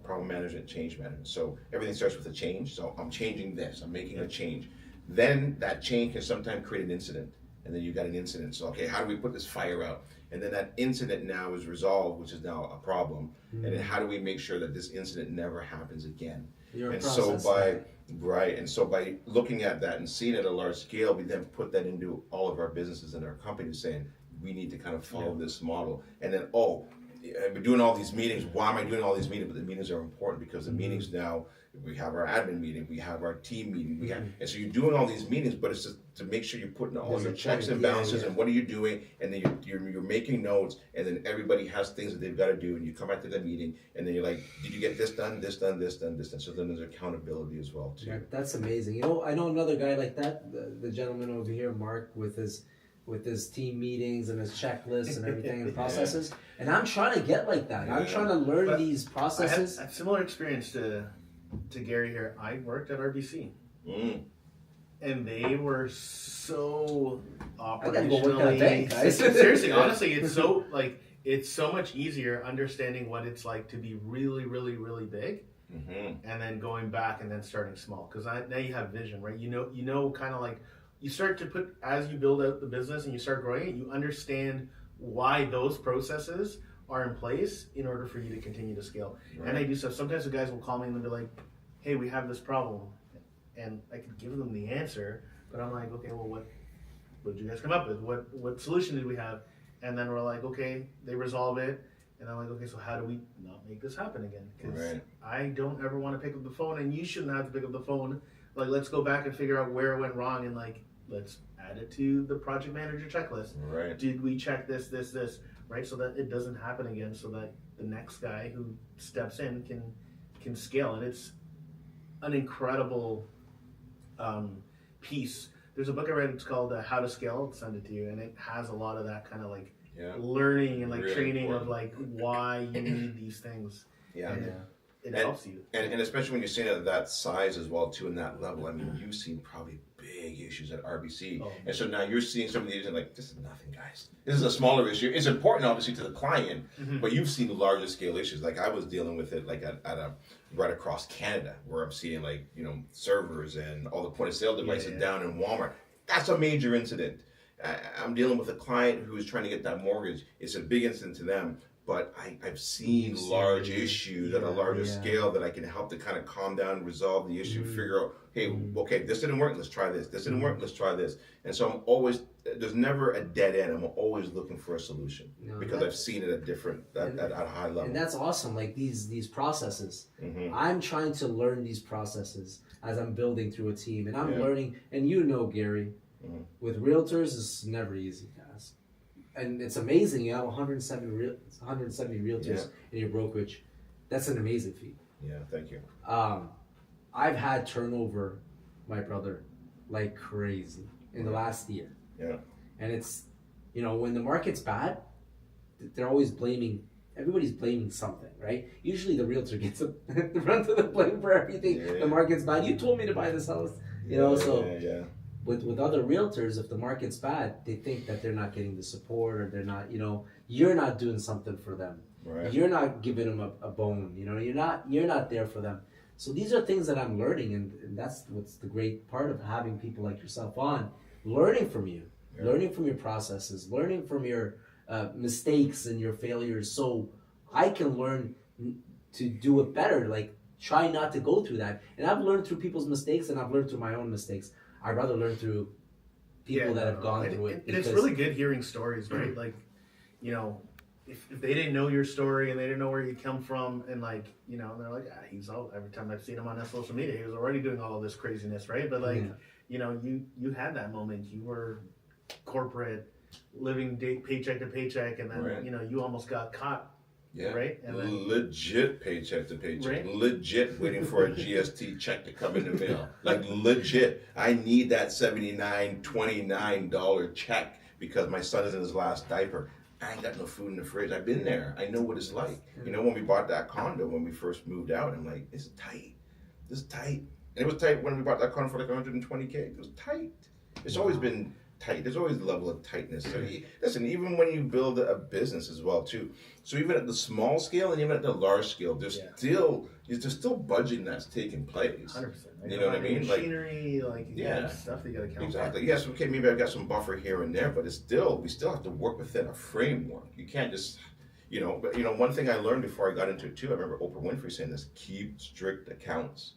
problem management, change management. So everything starts with a change. So I'm changing this. I'm making a change. Then that change can sometimes create an incident. and then you got an incident. So, okay, how do we put this fire out? And then that incident now is resolved, which is now a problem. And then how do we make sure that this incident never happens again? And so by looking at that and seeing it at a large scale, we then put that into all of our businesses and our companies, saying we need to kind of follow this model. And then, we're doing all these meetings. Why am I doing all these meetings? But the meetings are important because the meetings now, we have our admin meeting, we have our team meeting, and so you're doing all these meetings, but it's just to make sure you're putting all your checks and balances and what are you doing, and then you're making notes, and then everybody has things that they've got to do, and you come back to the meeting, and then you're like, did you get this done, this done, this done, this done? So then there's accountability as well too. Yeah, that's amazing. I know another guy like that, the gentleman over here, Mark, with his team meetings and his checklists and everything and processes. And I'm trying to get like that. I'm trying to learn these processes. I had a similar experience to Gary here. I worked at RBC. And they were so operationally. I gotta go work at a bank, guys. Seriously, honestly, it's so much easier understanding what it's like to be really, really, really big, and then going back and then starting small. Because now you have vision, right? You know, kind of like you start to put as you build out the business and you start growing it, you understand why those processes are in place in order for you to continue to scale. Right. And I do stuff. Sometimes the guys will call me and they'll be like, "Hey, we have this problem." And I could give them the answer, but I'm like, okay, well, what did you guys come up with? What solution did we have? And then we're like, okay, they resolve it. And I'm like, okay, so how do we not make this happen again? Because I don't ever want to pick up the phone, and you shouldn't have to pick up the phone. Like, let's go back and figure out where it went wrong, and like, let's add it to the project manager checklist. Right. Did we check this, right? So that it doesn't happen again, so that the next guy who steps in can scale. And it's an incredible piece. There's a book I read, it's called How to Scale. I'll send it to you, and it has a lot of that kind of like learning and like really training important. Of like why you need these things. And it helps you. And especially when you're seeing it at that size as well too, in that level. I mean, you've seen probably big issues at RBC. And so now you're seeing some of these and like, this is nothing, guys. This is a smaller issue. It's important obviously to the client, but you've seen larger scale issues. Like I was dealing with it like at a right across Canada, where I'm seeing like, servers and all the point of sale devices down in Walmart. That's a major incident. I'm dealing with a client who's trying to get that mortgage. It's a big incident to them, but I've seen large issues at a larger scale that I can help to kind of calm down, resolve the issue, figure out, hey, okay, this didn't work, let's try this. This didn't work, let's try this. And so there's never a dead end. I'm always looking for a solution because I've seen it at a high level. And that's awesome, like these processes. I'm trying to learn these processes as I'm building through a team. And I'm learning, and Gary, with realtors, it's never easy, guys. And it's amazing. You have 170 realtors in your brokerage. That's an amazing feat. Yeah, thank you. I've had turnover, my brother, like crazy in the last year. Yeah. And it's, when the market's bad, they're always everybody's blaming something, right? Usually the realtor gets the brunt of the blame for everything. Yeah. The market's bad. You told me to buy this house. With other realtors, if the market's bad, they think that they're not getting the support, or they're not, you're not doing something for them. Right. You're not giving them a bone. You're not there for them. So these are things that I'm learning, and that's what's the great part of having people like yourself on, learning from you, learning from your processes, learning from your mistakes and your failures, so I can learn to do it better. Like, try not to go through that. And I've learned through people's mistakes, and I've learned through my own mistakes. I'd rather learn through people that have gone through it. And it's really good hearing stories, right? Like, if they didn't know your story and they didn't know where you come from, and like, they're like, he's all, every time I've seen him on that social media, he was already doing all of this craziness, right? But like, you had that moment. You were corporate, living paycheck to paycheck, and then, you almost got caught. Yeah, right. And then, legit paycheck to paycheck. Right? Legit waiting for a GST check to come in the mail. Like legit, I need that $79.29 check because my son is in his last diaper. I ain't got no food in the fridge. I've been there. I know what it's like. When we bought that condo, when we first moved out, I'm like, this is tight. This is tight. And it was tight when we bought that condo for like $120K. It was tight. It's always been tight. There's always a level of tightness. So listen, even when you build a business as well too. So even at the small scale and even at the large scale, there's still budgeting that's taking place. 100%. You know what I mean? Machinery, stuff that you gotta count. Exactly. Yes. Okay. Maybe I've got some buffer here and there, but we still have to work within a framework. You can't just, But one thing I learned before I got into it too. I remember Oprah Winfrey saying this: keep strict accounts,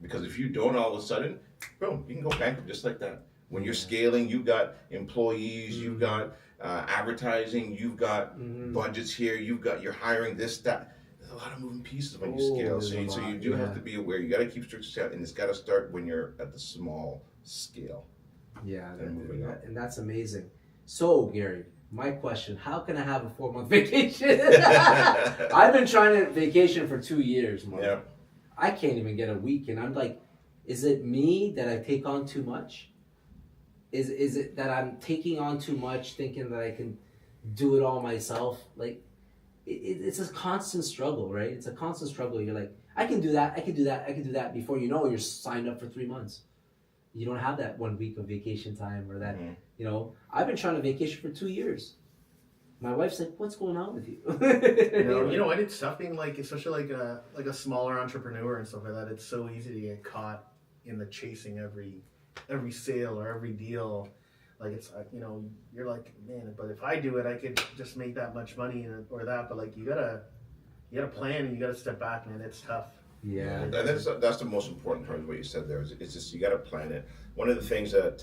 because if you don't, all of a sudden, boom, you can go bankrupt just like that. When you're scaling, you've got employees, you've got advertising, you've got budgets here, you're hiring this, that. There's a lot of moving pieces when you scale. So you do have to be aware. You got to keep strict account, and it's got to start when you're at the small scale. Yeah, and that's amazing. So, Gary, my question: how can I have a 4-month vacation? I've been trying to vacation for 2 years, Mark. Yeah. I can't even get a week, and I'm like, is it me that I take on too much? Is it that I'm taking on too much, thinking that I can do it all myself? Like, it's a constant struggle, right? It's a constant struggle. You're like, I can do that, I can do that, I can do that. Before you know, you're signed up for 3 months. You don't have that 1 week of vacation time or that, I've been trying to vacation for 2 years. My wife's like, what's going on with you? What? It's tough being especially like a smaller entrepreneur and stuff like that. It's so easy to get caught in the chasing every sale or every deal. Like it's you're like, man, but if I do it, I could just make that much money or that. But like you gotta plan and you gotta step back, man. It's tough. Yeah, that's the most important part of what you said there. It's just you got to plan it. One of the things that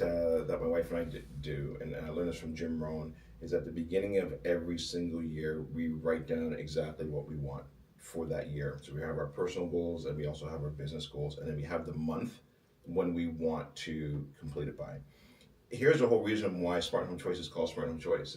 my wife and I do, and I learned this from Jim Rohn, is at the beginning of every single year we write down exactly what we want for that year. So we have our personal goals and we also have our business goals, and then we have the month when we want to complete it by. Here's the whole reason why Smart Home Choice is called Smart Home Choice.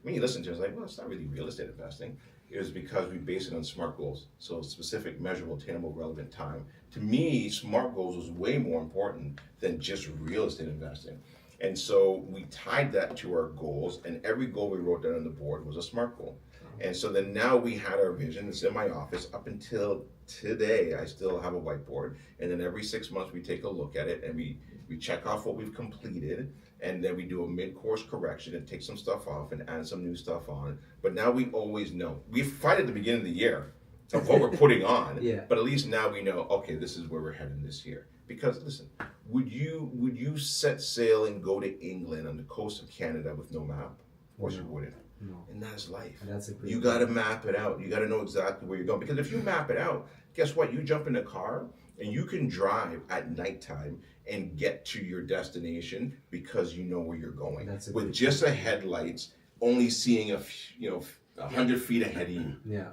When you listen to it, it's like, well, it's not really real estate investing. It is because we base it on SMART goals. So specific, measurable, attainable, relevant time. To me, SMART goals was way more important than just real estate investing. And so we tied that to our goals, and every goal we wrote down on the board was a SMART goal. And so then now we had our vision. It's in my office. Up until today, I still have a whiteboard. And then every 6 months we take a look at it and we check off what we've completed. And then we do a mid-course correction and take some stuff off and add some new stuff on. But now we always know. We fight at the beginning of the year of what we're putting on. But at least now we know, okay, this is where we're heading this year. Because listen, would you set sail and go to England on the coast of Canada with no map? Of course you wouldn't. No. And that's life. That's you got to map it out. You got to know exactly where you're going. Because if you map it out, guess what? You jump in a car and you can drive at nighttime and get to your destination because you know where you're going. With just a headlights, only seeing 100 feet ahead of you. Yeah.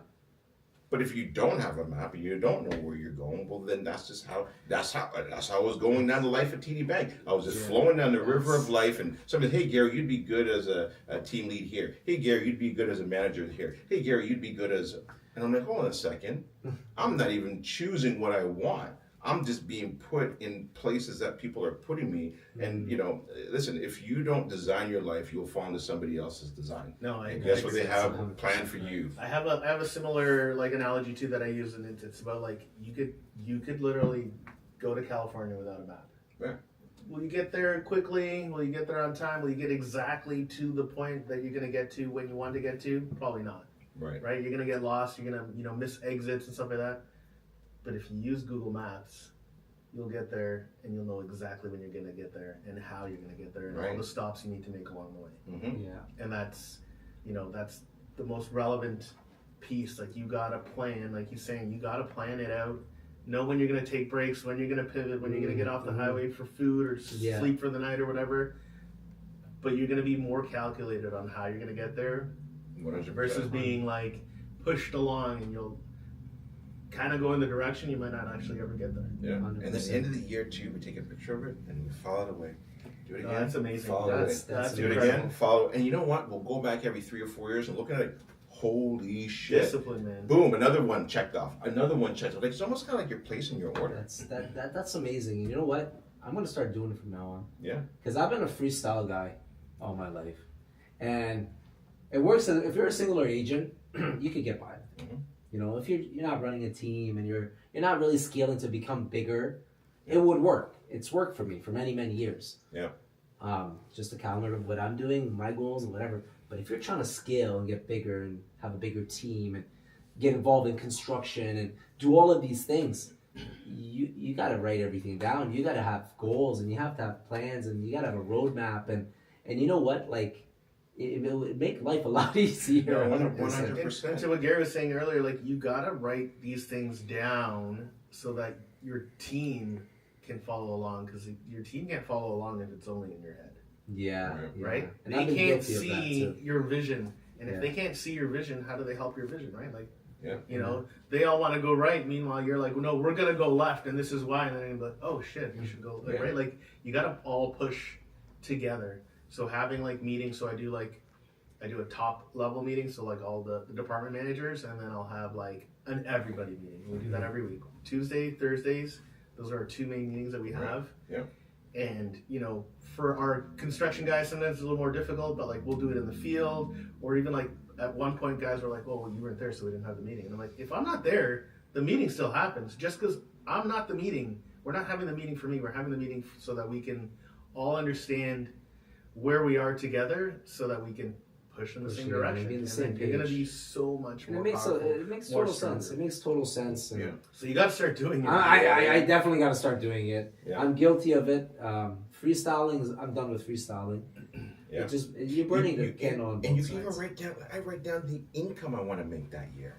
But if you don't have a map and you don't know where you're going, well then that's how I was going down the life at TD Bank. I was just flowing down the river of life, and somebody said, hey Gary, you'd be good as a team lead here. Hey Gary, you'd be good as a manager here. Hey Gary, you'd be good as and I'm like, hold on a second. I'm not even choosing what I want. I'm just being put in places that people are putting me. And listen, if you don't design your life, you'll fall into somebody else's design. No, and guess what they have planned for you. I have a similar analogy too that I use, and it's about like you could literally go to California without a map. Yeah. Will you get there quickly? Will you get there on time? Will you get exactly to the point that you're gonna get to when you want to get to? Probably not. Right. You're gonna get lost. You're gonna miss exits and stuff like that. But if you use Google Maps, you'll get there and you'll know exactly when you're going to get there and how you're going to get there and all the stops you need to make along the way. Mm-hmm. Yeah. And that's the most relevant piece. Like you got to plan, like you're saying, you got to plan it out. Know when you're going to take breaks, when you're going to pivot, when you're going to get off the highway for food or sleep for the night or whatever. But you're going to be more calculated on how you're going to get there 100%. Versus being like pushed along and you'll kind of go in the direction you might not actually ever get there. Yeah. 100%. And at the end of the year too, we take a picture of it and we follow it away. Do it again. That's amazing. That's do it again. Follow. And you know what? We'll go back every 3 or 4 years and look at it. Holy shit! Discipline, man. Boom! Another one checked off. Another one checked off. Like it's almost kind of like you're placing your order. That's amazing. And you know what? I'm gonna start doing it from now on. Yeah. Because I've been a freestyle guy all my life, and it works. If you're a singular agent, you could get by. Mm-hmm. If you're not running a team and you're not really scaling to become bigger, it would work. It's worked for me for many years. Yeah. just a calendar of what I'm doing, my goals and whatever. But if you're trying to scale and get bigger and have a bigger team and get involved in construction and do all of these things, you got to write everything down. You got to have goals and you have to have plans and you got to have a roadmap. And you know what? Like, it would make life a lot easier. 100%. And to what Gary was saying earlier, like, you got to write these things down so that your team can follow along, because your team can't follow along if it's only in your head. Yeah. Right? And they can't see your vision. And if they can't see your vision, how do they help your vision, right? Like, you know, they all want to go right. Meanwhile, you're like, well, no, we're going to go left, and this is why. And then you're like, oh, shit, we should go left, right? Like, you got to all push together. So having, like, meetings, so I do a top level meeting, so, like, all the department managers, and then I'll have, like, an everybody meeting. We do that every week. Tuesday, Thursdays, those are our two main meetings that we have. Yeah. And, you know, for our construction guys, sometimes it's a little more difficult, but, like, we'll do it in the field, or even, like, at one point, guys were like, well, you weren't there, so we didn't have the meeting. And I'm like, if I'm not there, the meeting still happens. Just because I'm not the meeting, we're not having the meeting for me. We're having the meeting so that we can all understand where we are together, so that we can push in the same direction. Be in the and same then page. you're going to be so much more it powerful. it makes more total stronger. sense. It makes total sense. And So you got to start doing it. I definitely got to start doing it. Yeah. I'm guilty of it. Freestyling, I'm done with freestyling. Yeah. You're burning the candle on both And you sides. can even write down. I write down the income I want to make that year.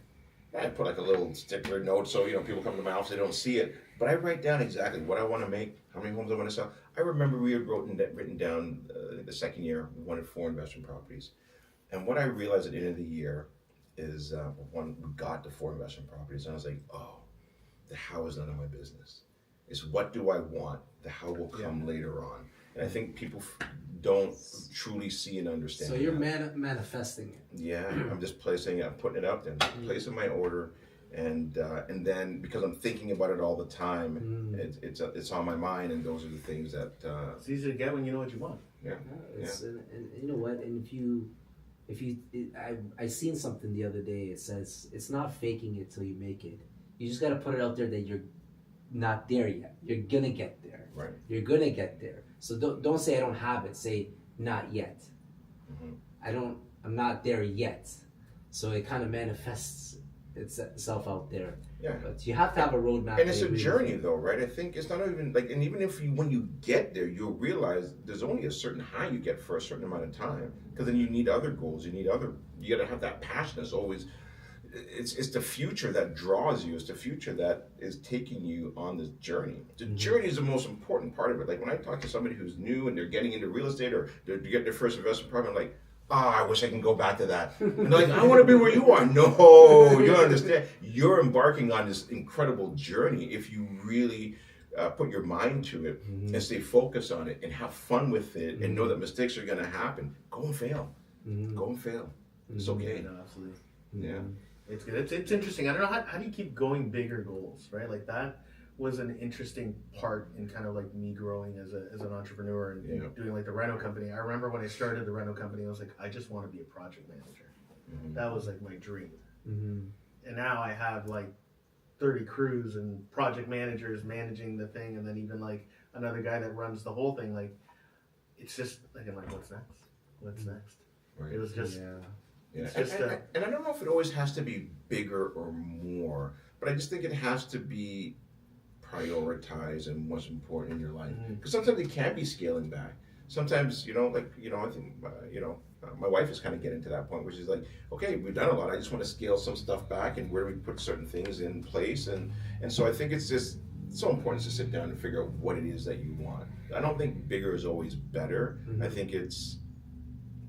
I put like a little sticker note so people come to my house, they don't see it. But I write down exactly what I want to make, how many homes I want to sell. I remember we had written down the second year, we wanted 4 investment properties. And what I realized at the end of the year is when we got to 4 investment properties, and I was like, oh, the how is none of my business. It's what do I want? The how will come later on. And I think people don't truly see and understand. So you're manifesting it. Yeah, I'm just placing it, I'm putting it out there, placing my order, and then because I'm thinking about it all the time, it's on my mind, and those are the things that. It's easy to get when you know what you want. Yeah. And you know what? And I seen something the other day. It says it's not faking it till you make it. You just got to put it out there that you're not there yet. You're gonna get there. Right. You're gonna get there. So don't say I don't have it. Say not yet. Mm-hmm. I'm not there yet. So it kind of manifests itself out there. Yeah. But you have to have a roadmap. And it's a journey, though, right? I think it's not even like, and even if when you get there, you'll realize there's only a certain high you get for a certain amount of time. Because then you need other goals. You got to have that passion. It's always. It's the future that draws you. It's the future that is taking you on this journey. The journey is the most important part of it. Like when I talk to somebody who's new and they're getting into real estate or they're getting their first investment property, I'm like, I wish I can go back to that. And they're like, I want to be where you are. No, you don't understand. You're embarking on this incredible journey if you really put your mind to it and stay focused on it and have fun with it and know that mistakes are going to happen. Go and fail. Go and fail. It's okay. No, absolutely. Yeah. It's good. It's interesting. I don't know how do you keep going bigger goals, right? Like that was an interesting part in kind of like me growing as an entrepreneur and doing like the reno company. I remember when I started the reno company, I was like, I just want to be a project manager. That was like my dream. And now I have like 30 crews and project managers managing the thing, and then even like another guy that runs the whole thing. Like it's just like I'm like, what's next? What's next? Right. It was just. Yeah. It's just and I don't know if it always has to be bigger or more, but I just think it has to be prioritized and what's important in your life. Because sometimes it can be scaling back. Sometimes, I think, my wife is kind of getting to that point, which is like, okay, we've done a lot. I just want to scale some stuff back and where do we put certain things in place. And so I think it's just so important to sit down and figure out what it is that you want. I don't think bigger is always better. I think it's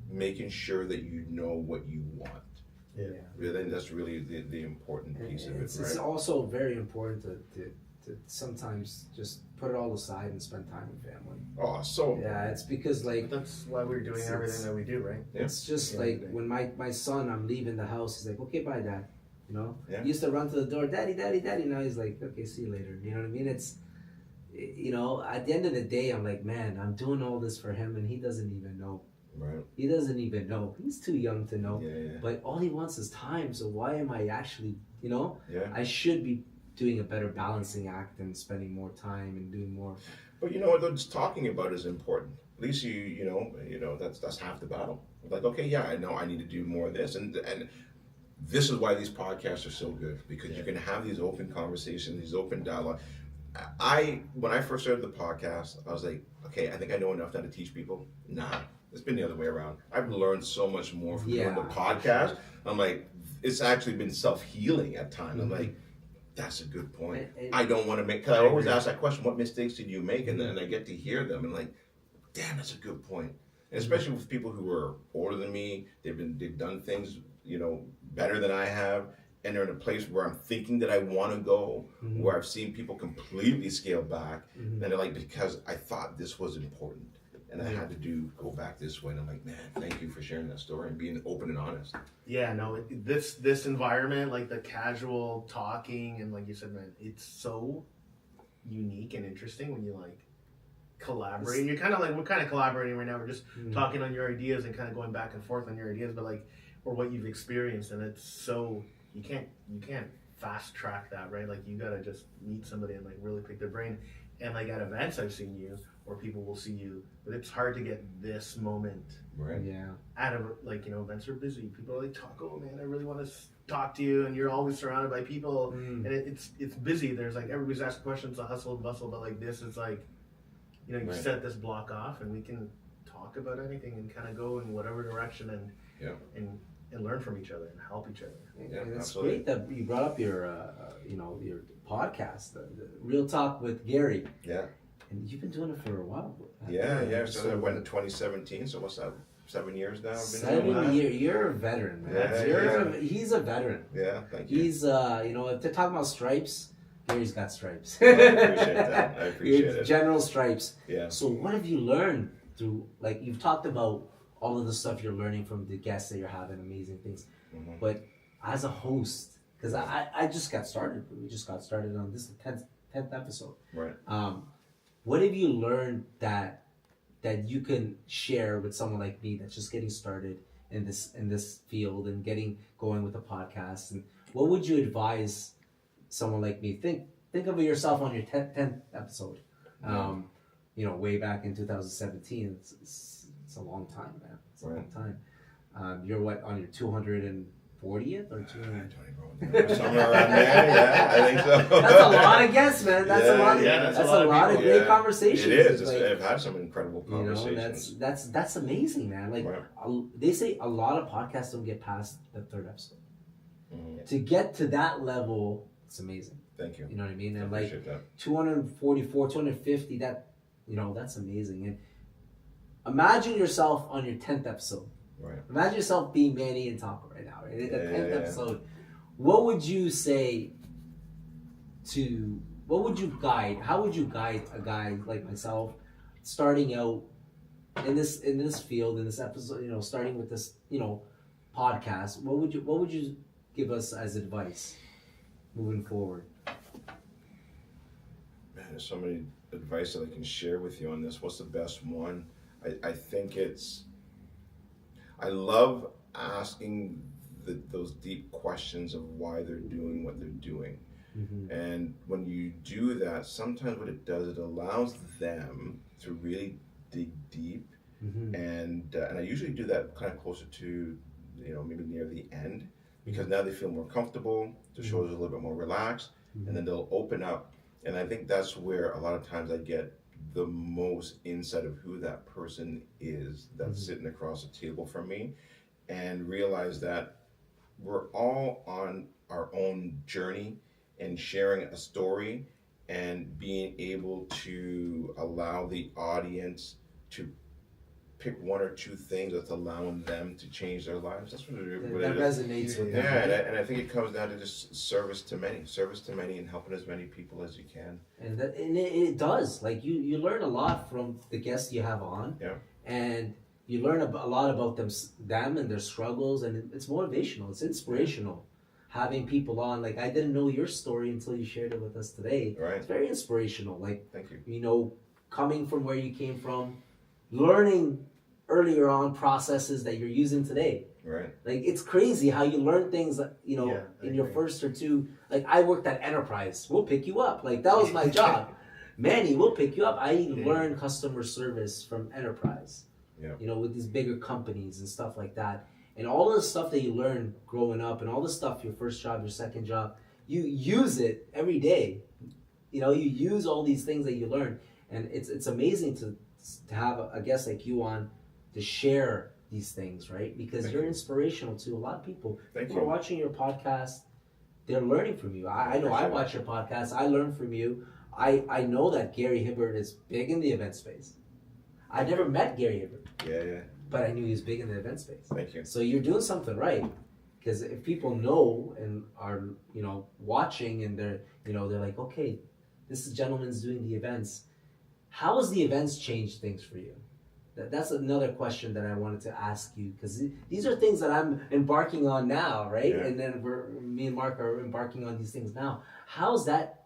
making sure that you know what you want. Yeah. I think that's really the important piece of it, right? It's also very important to sometimes just put it all aside and spend time with family. Oh, so it's because like that's why we're doing everything that we do, right? It's just like when my son, I'm leaving the house, he's like, okay, bye, Dad. Yeah. He used to run to the door, Daddy. Now he's like, okay, see you later. You know what I mean? It's, at the end of the day, I'm like, man, I'm doing all this for him, and he doesn't even know. Right. He doesn't even know. He's too young to know. Yeah. But all he wants is time. So why am I actually, Yeah. I should be doing a better balancing act and spending more time and doing more. But you know what? Just talking about it is important. at least you know that's half the battle. Like, okay, yeah, I know I need to do more of this, and this is why these podcasts are so good, because you can have these open conversations, these open dialogue. When I first started the podcast, I was like, okay, I think I know enough now to teach people. Nah, it's been the other way around. I've learned so much more from doing the podcast. I'm like, it's actually been self-healing at times. I'm like, that's a good point. I don't want to make, because I always ask that question, what mistakes did you make? And then I get to hear them and like, damn, that's a good point. And especially with people who are older than me, they've done things, better than I have. And they're in a place where I'm thinking that I want to go, where I've seen people completely scale back. And they're like, because I thought this was important and I had to go back this way. And I'm like, man, thank you for sharing that story and being open and honest. Yeah, no, this environment, like the casual talking and like you said, man, it's so unique and interesting when you like collaborate. You're kind of like, we're kind of collaborating right now. We're just talking on your ideas and kind of going back and forth on your ideas, but like, or what you've experienced. And it's so, you can't fast track that, right? Like you gotta just meet somebody and like really pick their brain. And like at events I've seen you, or people will see you, but it's hard to get this moment. Right. Yeah. At a, like, events are busy. People are like, oh man, I really want to talk to you, and you're always surrounded by people, and it's busy. There's like everybody's asking questions, the hustle and bustle, but like this is like, you set this block off, and we can talk about anything and kind of go in whatever direction and learn from each other and help each other. Yeah, and it's great that you brought up your your podcast, the Real Talk with Gary. Yeah. And you've been doing it for a while. Yeah. So I went in 2017. So what's that? 7 years now. 7 years. You're a veteran, man. Yeah, He's a veteran. Yeah, thank you. He's if they're talking about stripes, Gary's got stripes. I appreciate that. I appreciate it. General stripes. Yeah. So what have you learned through? Like you've talked about all of the stuff you're learning from the guests that you're having, amazing things. But as a host, because I just got started. We just got started on this 10th episode. Right. What have you learned that you can share with someone like me that's just getting started in this field and getting going with the podcast? And what would you advise someone like me? Think of yourself on your 10th episode. Way back in 2017. It's a long time, man. It's a long time. You're what, on your 240th or 200? Somewhere around there, yeah, I think so. That's a lot of guests, man. That's a lot. That's a lot of great conversations. It is. Like, I've had some incredible conversations. That's amazing, man. Like they say, a lot of podcasts don't get past the 3rd episode. To get to that level, it's amazing. Thank you. You know what I mean? And I like that. 244, 250, that's amazing. And imagine yourself on your 10th episode. Right. Imagine yourself being Manny and Taco right now, right? The 10th episode. What would you say how would you guide a guy like myself starting out in this field, in this episode, starting with this, podcast? What would you give us as advice moving forward? Man, there's so many advice that I can share with you on this. What's the best one? I think I love asking those deep questions of why they're doing what they're doing. And when you do that, sometimes what it does, it allows them to really dig deep. And I usually do that kind of closer to, maybe near the end, because now they feel more comfortable, the show is a little bit more relaxed, and then they'll open up. And I think that's where a lot of times I get the most insight of who that person is that's sitting across the table from me, and realize that we're all on our own journey and sharing a story and being able to allow the audience to pick one or two things that's allowing them to change their lives. That's what that resonates with them. Yeah, and I think it comes down to just service to many and helping as many people as you can. And it does. Like you learn a lot from the guests you have on. Yeah. And you learn a lot about them and their struggles, and it's motivational. It's inspirational. Having people on, like I didn't know your story until you shared it with us today. Right. It's very inspirational. Like, thank you. Coming from where you came from, learning earlier on processes that you're using today. Right. Like it's crazy how you learn things, in your first or two. Like I worked at Enterprise. We'll pick you up. Like that was my job. Manny will pick you up. I learned customer service from enterprise. Yeah. You know, with these bigger companies and stuff like that. And all of the stuff that you learn growing up and all the stuff, your first job, your second job, you use it every day. You know, you use all these things that you learn. And it's amazing to have a guest like you on to share these things, right? Because you're inspirational to a lot of people. People are watching your podcast. They're learning from you. I know I watch your podcast. I learn from you. I know that Gary Hibbert is big in the event space. I never met Gary Hibbert. Yeah. But I knew he was big in the event space. Thank you. So you're doing something right. Because if people know and are, you know, watching and they're like, okay, this gentleman's doing the events. How has the events changed things for you? That's another question that I wanted to ask you, because these are things that I'm embarking on now, right? Yeah. And then me and Mark are embarking on these things now. How's that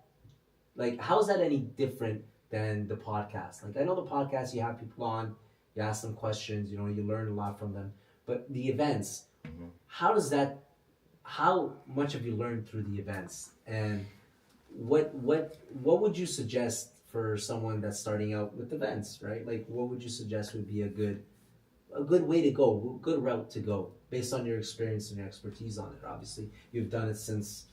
any different than the podcast? Like, I know the podcast, you have people on, you ask them questions, you know, you learn a lot from them. But the events, how much have you learned through the events? And what would you suggest for someone that's starting out with events, right? Like, what would you suggest would be a good way to go, a good route to go, based on your experience and your expertise on it? Obviously, you've done it since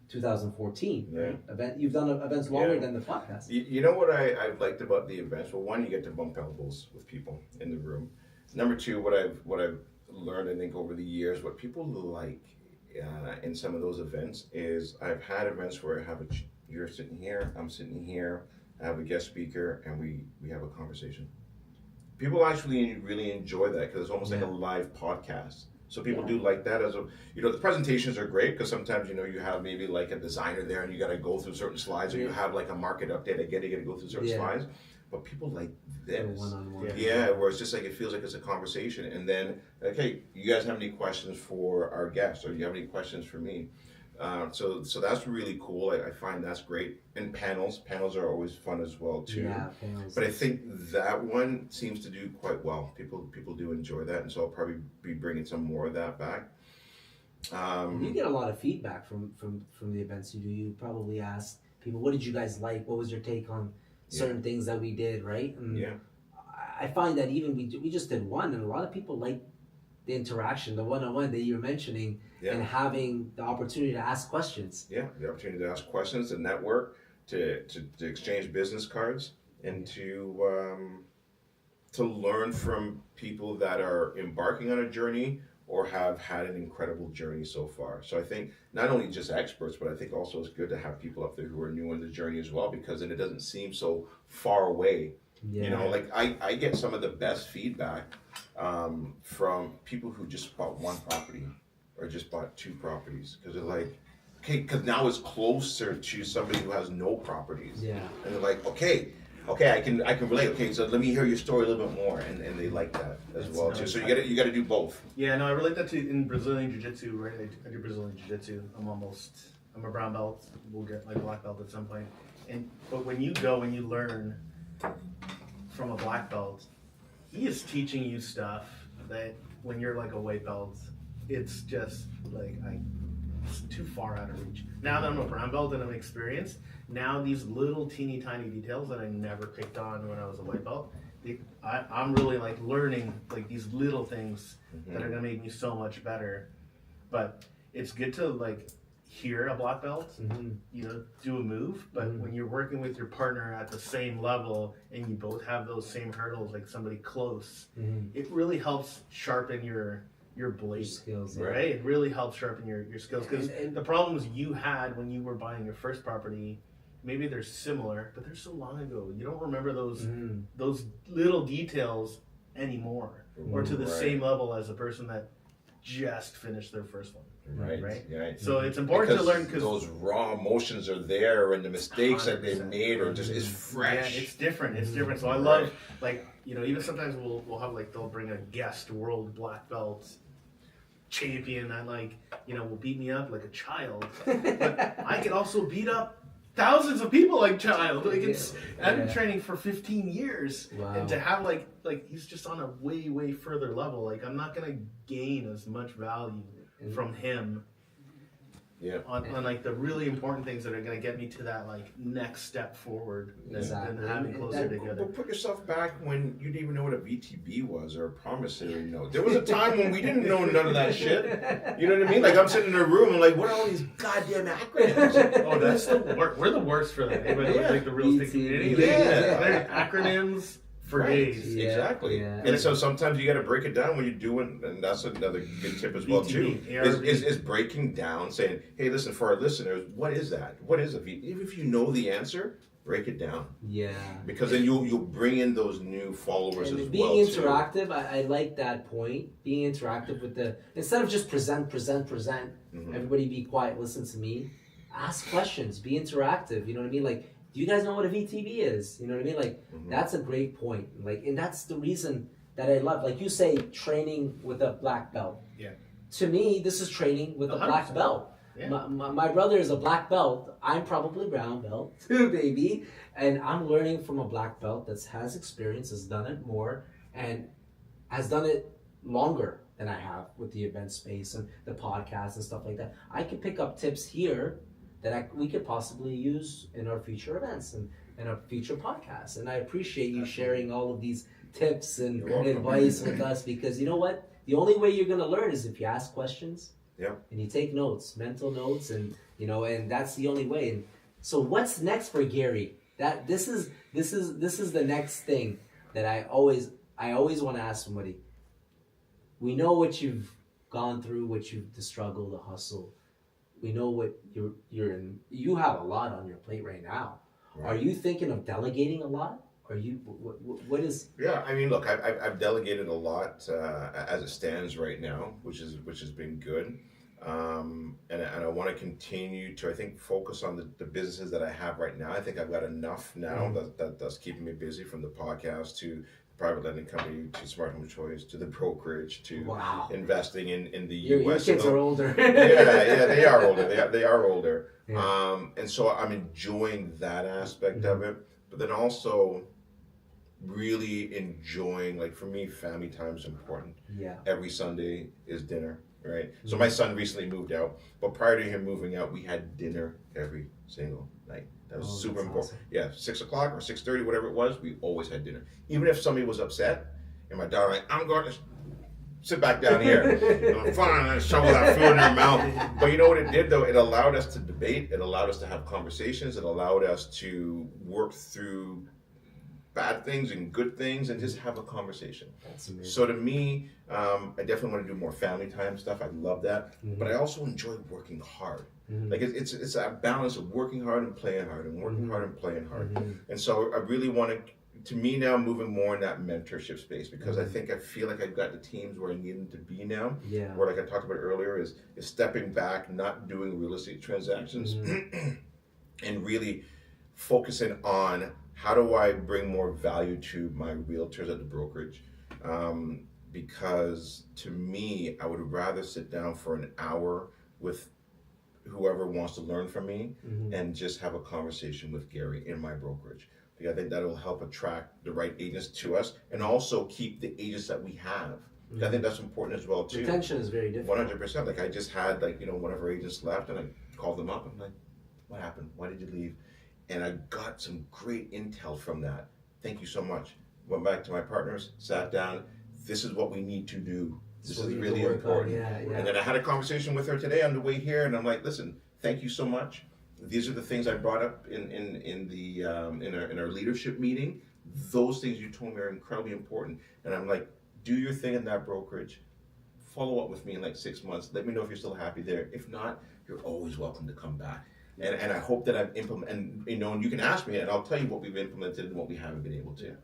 2014, right? You've done events longer than the podcast. You know what I've liked about the events? Well, one, you get to bump elbows with people in the room. Number two, what I've learned, I think, over the years, what people like in some of those events is I've had events where I have you're sitting here, I'm sitting here, I have a guest speaker, and we have a conversation. People actually really enjoy that because it's almost like a live podcast. So people do like that the presentations are great because sometimes, you know, you have maybe like a designer there and you got to go through certain slides, or you have like a market update. I get it, you got to go through certain slides. But people like this. One-on-one. Where it's just like, it feels like it's a conversation. And then, okay, you guys have any questions for our guests, or do you have any questions for me? So that's really cool. I find that's great. And panels are always fun as well too. Yeah, panels. But I think that one seems to do quite well. People do enjoy that, and so I'll probably be bringing some more of that back. You get a lot of feedback from the events you do. You probably ask people, what did you guys like? What was your take on certain things that we did, right? And I find that even we just did one, and a lot of people like the interaction, the one-on-one that you were mentioning, and having the opportunity to ask questions. Yeah, the opportunity to ask questions, to network, to exchange business cards, and to learn from people that are embarking on a journey or have had an incredible journey so far. So I think not only just experts, but I think also it's good to have people up there who are new in the journey as well, because then it doesn't seem so far away. Yeah. You know, like I get some of the best feedback from people who just bought one property or just bought two properties, because they're like, okay, because now it's closer to somebody who has no properties. Yeah. And they're like, okay, I can relate. Okay, so let me hear your story a little bit more, and they like that as well too. So you got to do both. Yeah, no, I relate that to in Brazilian Jiu-Jitsu, right? I do Brazilian Jiu-Jitsu. I'm a brown belt. We'll get my black belt at some point. But when you go and you learn from a black belt, he is teaching you stuff that when you're like a white belt, it's just like it's too far out of reach. Now that I'm a brown belt and I'm experienced, now these little teeny tiny details that I never picked on when I was a white belt, I'm really like learning like these little things that are gonna make me so much better. But it's good to like hear a black belt, you know, do a move, but when you're working with your partner at the same level and you both have those same hurdles, like somebody close, it really helps sharpen your blade skills, right? It really helps sharpen your skills, because the problems you had when you were buying your first property, maybe they're similar, but they're so long ago. You don't remember those little details anymore, or to the same level as a person that just finished their first one. Right. So it's important to learn, because those raw emotions are there, and the mistakes 100%. That they made are just is fresh. Yeah, it's different. It's different. So I love, like, you know, even sometimes we'll have like, they'll bring a guest world black belt champion that, like, you know, will beat me up like a child, but I can also beat up thousands of people like child. Like I've been training for 15 years, and to have like he's just on a way further level. Like I'm not gonna gain as much value from him on like the really important things that are going to get me to that like next step forward and having closer together. But put yourself back when you didn't even know what a VTB was or a promissory note. There was a time when we didn't know none of that shit. You know what I mean? Like I'm sitting in a room and like, what are all these goddamn acronyms? Oh, that's the worst. We're the worst for that. Like the real estate community. They're acronyms for days. Exactly. Yeah. And so sometimes you got to break it down when you're doing, and that's another good tip as well too. Is breaking down, saying, "Hey, listen, for our listeners, what is that? What is a V? Even if you know the answer, break it down. Yeah. Because then you'll bring in those new followers and as being well. Being interactive, I like that point. Being interactive with instead of just present. Mm-hmm. Everybody be quiet, listen to me. Ask questions. Be interactive. You know what I mean? Like, do you guys know what a VTB is? You know what I mean? Like, that's a great point. Like, and that's the reason that I love, like you say, training with a black belt. Yeah. To me, this is training with 100%. A black belt. Yeah. My brother is a black belt. I'm probably brown belt too, baby. And I'm learning from a black belt that has experience, has done it more, and has done it longer than I have with the event space and the podcast and stuff like that. I could pick up tips here that we could possibly use in our future events and our future podcasts. And I appreciate you sharing all of these tips and advice with us, because you know what? The only way you're going to learn is if you ask questions and you take notes, mental notes, and you know, and that's the only way. And so what's next for Gary? This is the next thing that I always want to ask somebody. We know what you've gone through, the struggle, the hustle. We know what you're in. You have a lot on your plate right now. Right. Are you thinking of delegating a lot? Are you? What is? Yeah, I mean, look, I've delegated a lot as it stands right now, which has been good, and I want to continue to, I think, focus on the businesses that I have right now. I think I've got enough now that's keeping me busy, from the podcast to private lending company to Smart Home Choice to the brokerage to investing in the U.S. Your kids are older. yeah, they are older. They are older. Yeah. And so I'm enjoying that aspect of it, but then also really enjoying, like, for me, family time is important. Yeah. Every Sunday is dinner, right? So my son recently moved out, but prior to him moving out, we had dinner every single night. That was super important. Awesome. Yeah, 6 o'clock or 6:30, whatever it was, we always had dinner. Even if somebody was upset, and my daughter like, I'm going to sit back down here. I'm fine, and shovel that food in her mouth. But you know what it did, though? It allowed us to debate. It allowed us to have conversations. It allowed us to work through bad things and good things and just have a conversation. That's amazing. So to me, I definitely want to do more family time stuff. I love that. But I also enjoy working hard. Like it's a balance of working hard and playing hard, and working hard and playing hard. And so I really want to me now, moving more in that mentorship space, because I feel like I've got the teams where I need them to be now. Yeah. Where, like I talked about earlier, is stepping back, not doing real estate transactions, and really focusing on how do I bring more value to my realtors at the brokerage. Because to me, I would rather sit down for an hour with whoever wants to learn from me and just have a conversation with Gary in my brokerage. Because I think that'll help attract the right agents to us, and also keep the agents that we have. I think that's important as well too. Retention is very different. 100%. Like I just had, like, one of our agents left, and I called them up. I'm like, what happened? Why did you leave? And I got some great intel from that. Thank you so much. Went back to my partners, sat down. This is what we need to do. This is really important. Yeah. And then I had a conversation with her today on the way here, and I'm like, listen, thank you so much. These are the things I brought up in our leadership meeting. Those things you told me are incredibly important. And I'm like, do your thing in that brokerage. Follow up with me in like 6 months. Let me know if you're still happy there. If not, you're always welcome to come back. And I hope that I've implemented, and you can ask me, and I'll tell you what we've implemented and what we haven't been able to.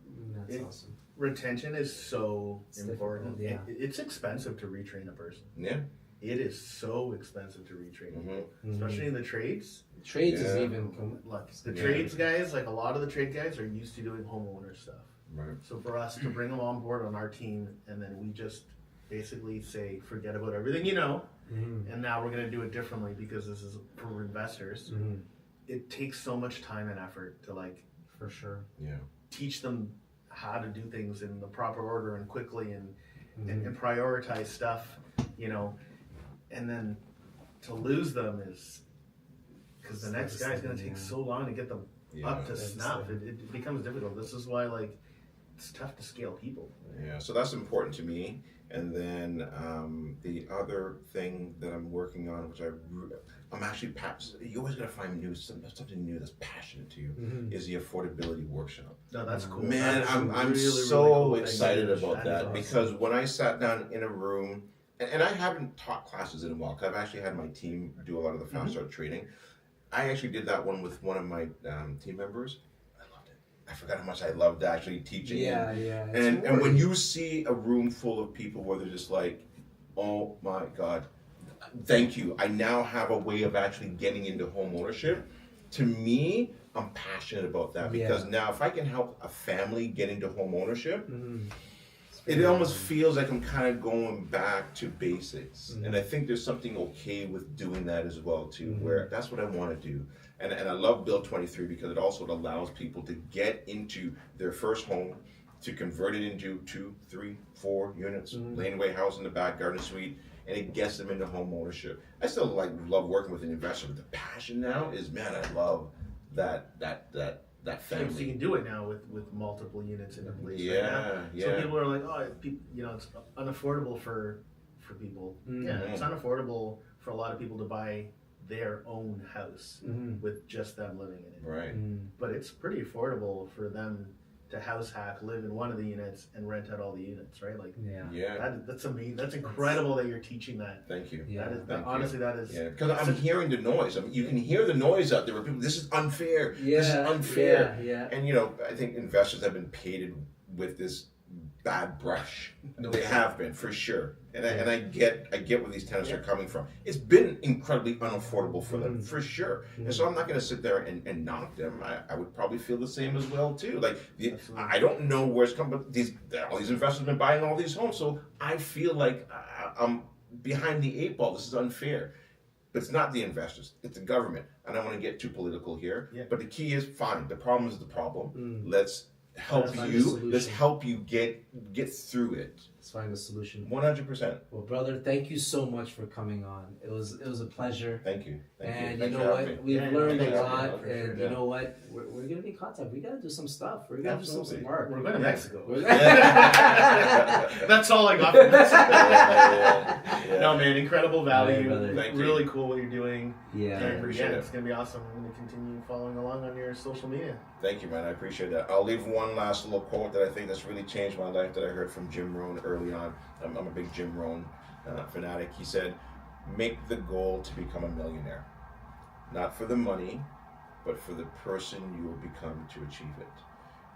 That's awesome. Retention is so important. Yeah. It's expensive to retrain a person. Yeah. It is so expensive to retrain, especially in the trades. Trades is even like the trades guys. Like a lot of the trade guys are used to doing homeowner stuff. Right. So for us to bring them on board on our team, and then we just basically say, forget about everything you know, and now we're going to do it differently because this is for investors. It takes so much time and effort to, like, for sure, teach them how to do things in the proper order and quickly and prioritize stuff, and then to lose them is because the next guy's going to take so long to get them up to snuff. It becomes difficult. This is why like it's tough to scale people. Yeah, so that's important to me. And then the other thing that I'm working on, which I'm actually you always gotta find something new that's passionate to you, is the affordability workshop. No, that's cool. Man, that's I'm really, so really cool excited about that awesome. because when I sat down in a room, and I haven't taught classes in a while, because I've actually had my team do a lot of the fast start training. I actually did that one with one of my team members. I forgot how much I loved actually teaching. Yeah. And when you see a room full of people where they're just like, oh my God, thank you. I now have a way of actually getting into home ownership. To me, I'm passionate about that because now if I can help a family get into home ownership, it almost feels like I'm kind of going back to basics. And I think there's something okay with doing that as well too, where that's what I want to do. And I love Bill 23 because it also allows people to get into their first home, to convert it into 2, 3, 4 units, laneway house in the back, garden suite, and it gets them into home ownership. I still love working with an investor, but the passion now is, man, I love that family. So you can do it now with multiple units in a place. Yeah, right now. So people are like, oh, it's unaffordable for people. Yeah, it's unaffordable for a lot of people to buy their own house with just them living in it. Right. But it's pretty affordable for them to house hack, live in one of the units, and rent out all the units, right? Like, that's amazing. That's incredible that you're teaching that. Thank you. That is Thank honestly you. That is. Yeah, because I'm hearing the noise. I mean, you can hear the noise out there where people, this is unfair. This is unfair. Yeah. And I think investors have been painted with this bad brush. They have been for sure. And I get where these tenants are coming from. It's been incredibly unaffordable for them for sure. And so I'm not going to sit there and knock them. I would probably feel the same as well too. Like I don't know where it's coming, but all these investors have been buying all these homes. So I feel like I'm behind the 8 ball. This is unfair. But it's not the investors, it's the government. I don't want to get too political here. But the key is fine. The problem is the problem. Let's help you. Let's help you get through it. Let's find a solution. 100%. Well, brother, thank you so much for coming on. It was a pleasure. Thank you. And Thanks you know what? We've learned a Thanks lot, for and you know what? We're gonna be in contact. We gotta do some stuff. We're gonna do some work. We're going to Mexico. Yeah. That's all I got from this. Yeah. No, man, incredible value. Thank you. Really cool what you're doing. Yeah. And appreciate it. It's going to be awesome. I'm going to continue following along on your social media. Thank you, man. I appreciate that. I'll leave one last little quote that I think that's really changed my life that I heard from Jim Rohn early on. I'm a big Jim Rohn fanatic. He said, make the goal to become a millionaire. Not for the money, but for the person you will become to achieve it.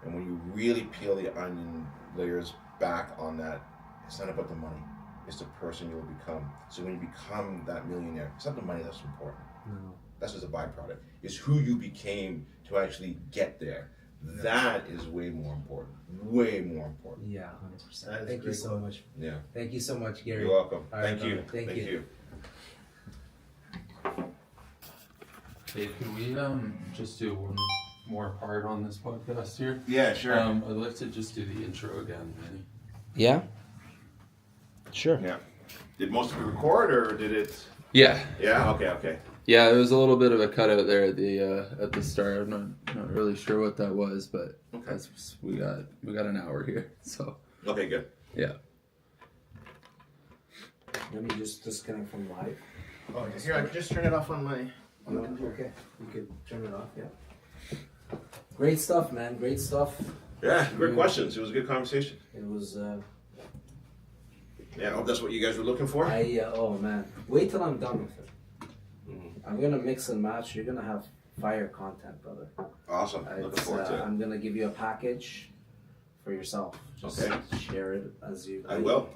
And when you really peel the onion layers back on that, it's not about the money. It's the person you will become. So when you become that millionaire, it's not the money that's important. No. That's just a byproduct. It's who you became to actually get there. That is way more important. Way more important. Yeah, 100%. Thank you so much. Yeah. Thank you so much, Gary. You're welcome. All right, Thank you. brother. Thank you. Hey, can we just do one more part on this podcast here? Yeah, sure. I'd like to just do the intro again, Manny. Yeah? Sure. Yeah. Did most of it record or did it? Yeah. Yeah. Okay. Yeah, there was a little bit of a cutout there at the start. I'm not really sure what that was, but we got an hour here, so. Okay, good. Yeah. Let me just disconnect from live. Oh, here, I can just turn it off on my computer. Okay, you could turn it off, yeah. Great stuff, man. Great stuff. Yeah, great questions. It was a good conversation. It was, Yeah, I hope that's what you guys were looking for. oh man. Wait till I'm done with it. I'm gonna mix and match. You're gonna have fire content, brother. Awesome. Looking forward to it. I'm gonna give you a package for yourself. Just share it as you. I will.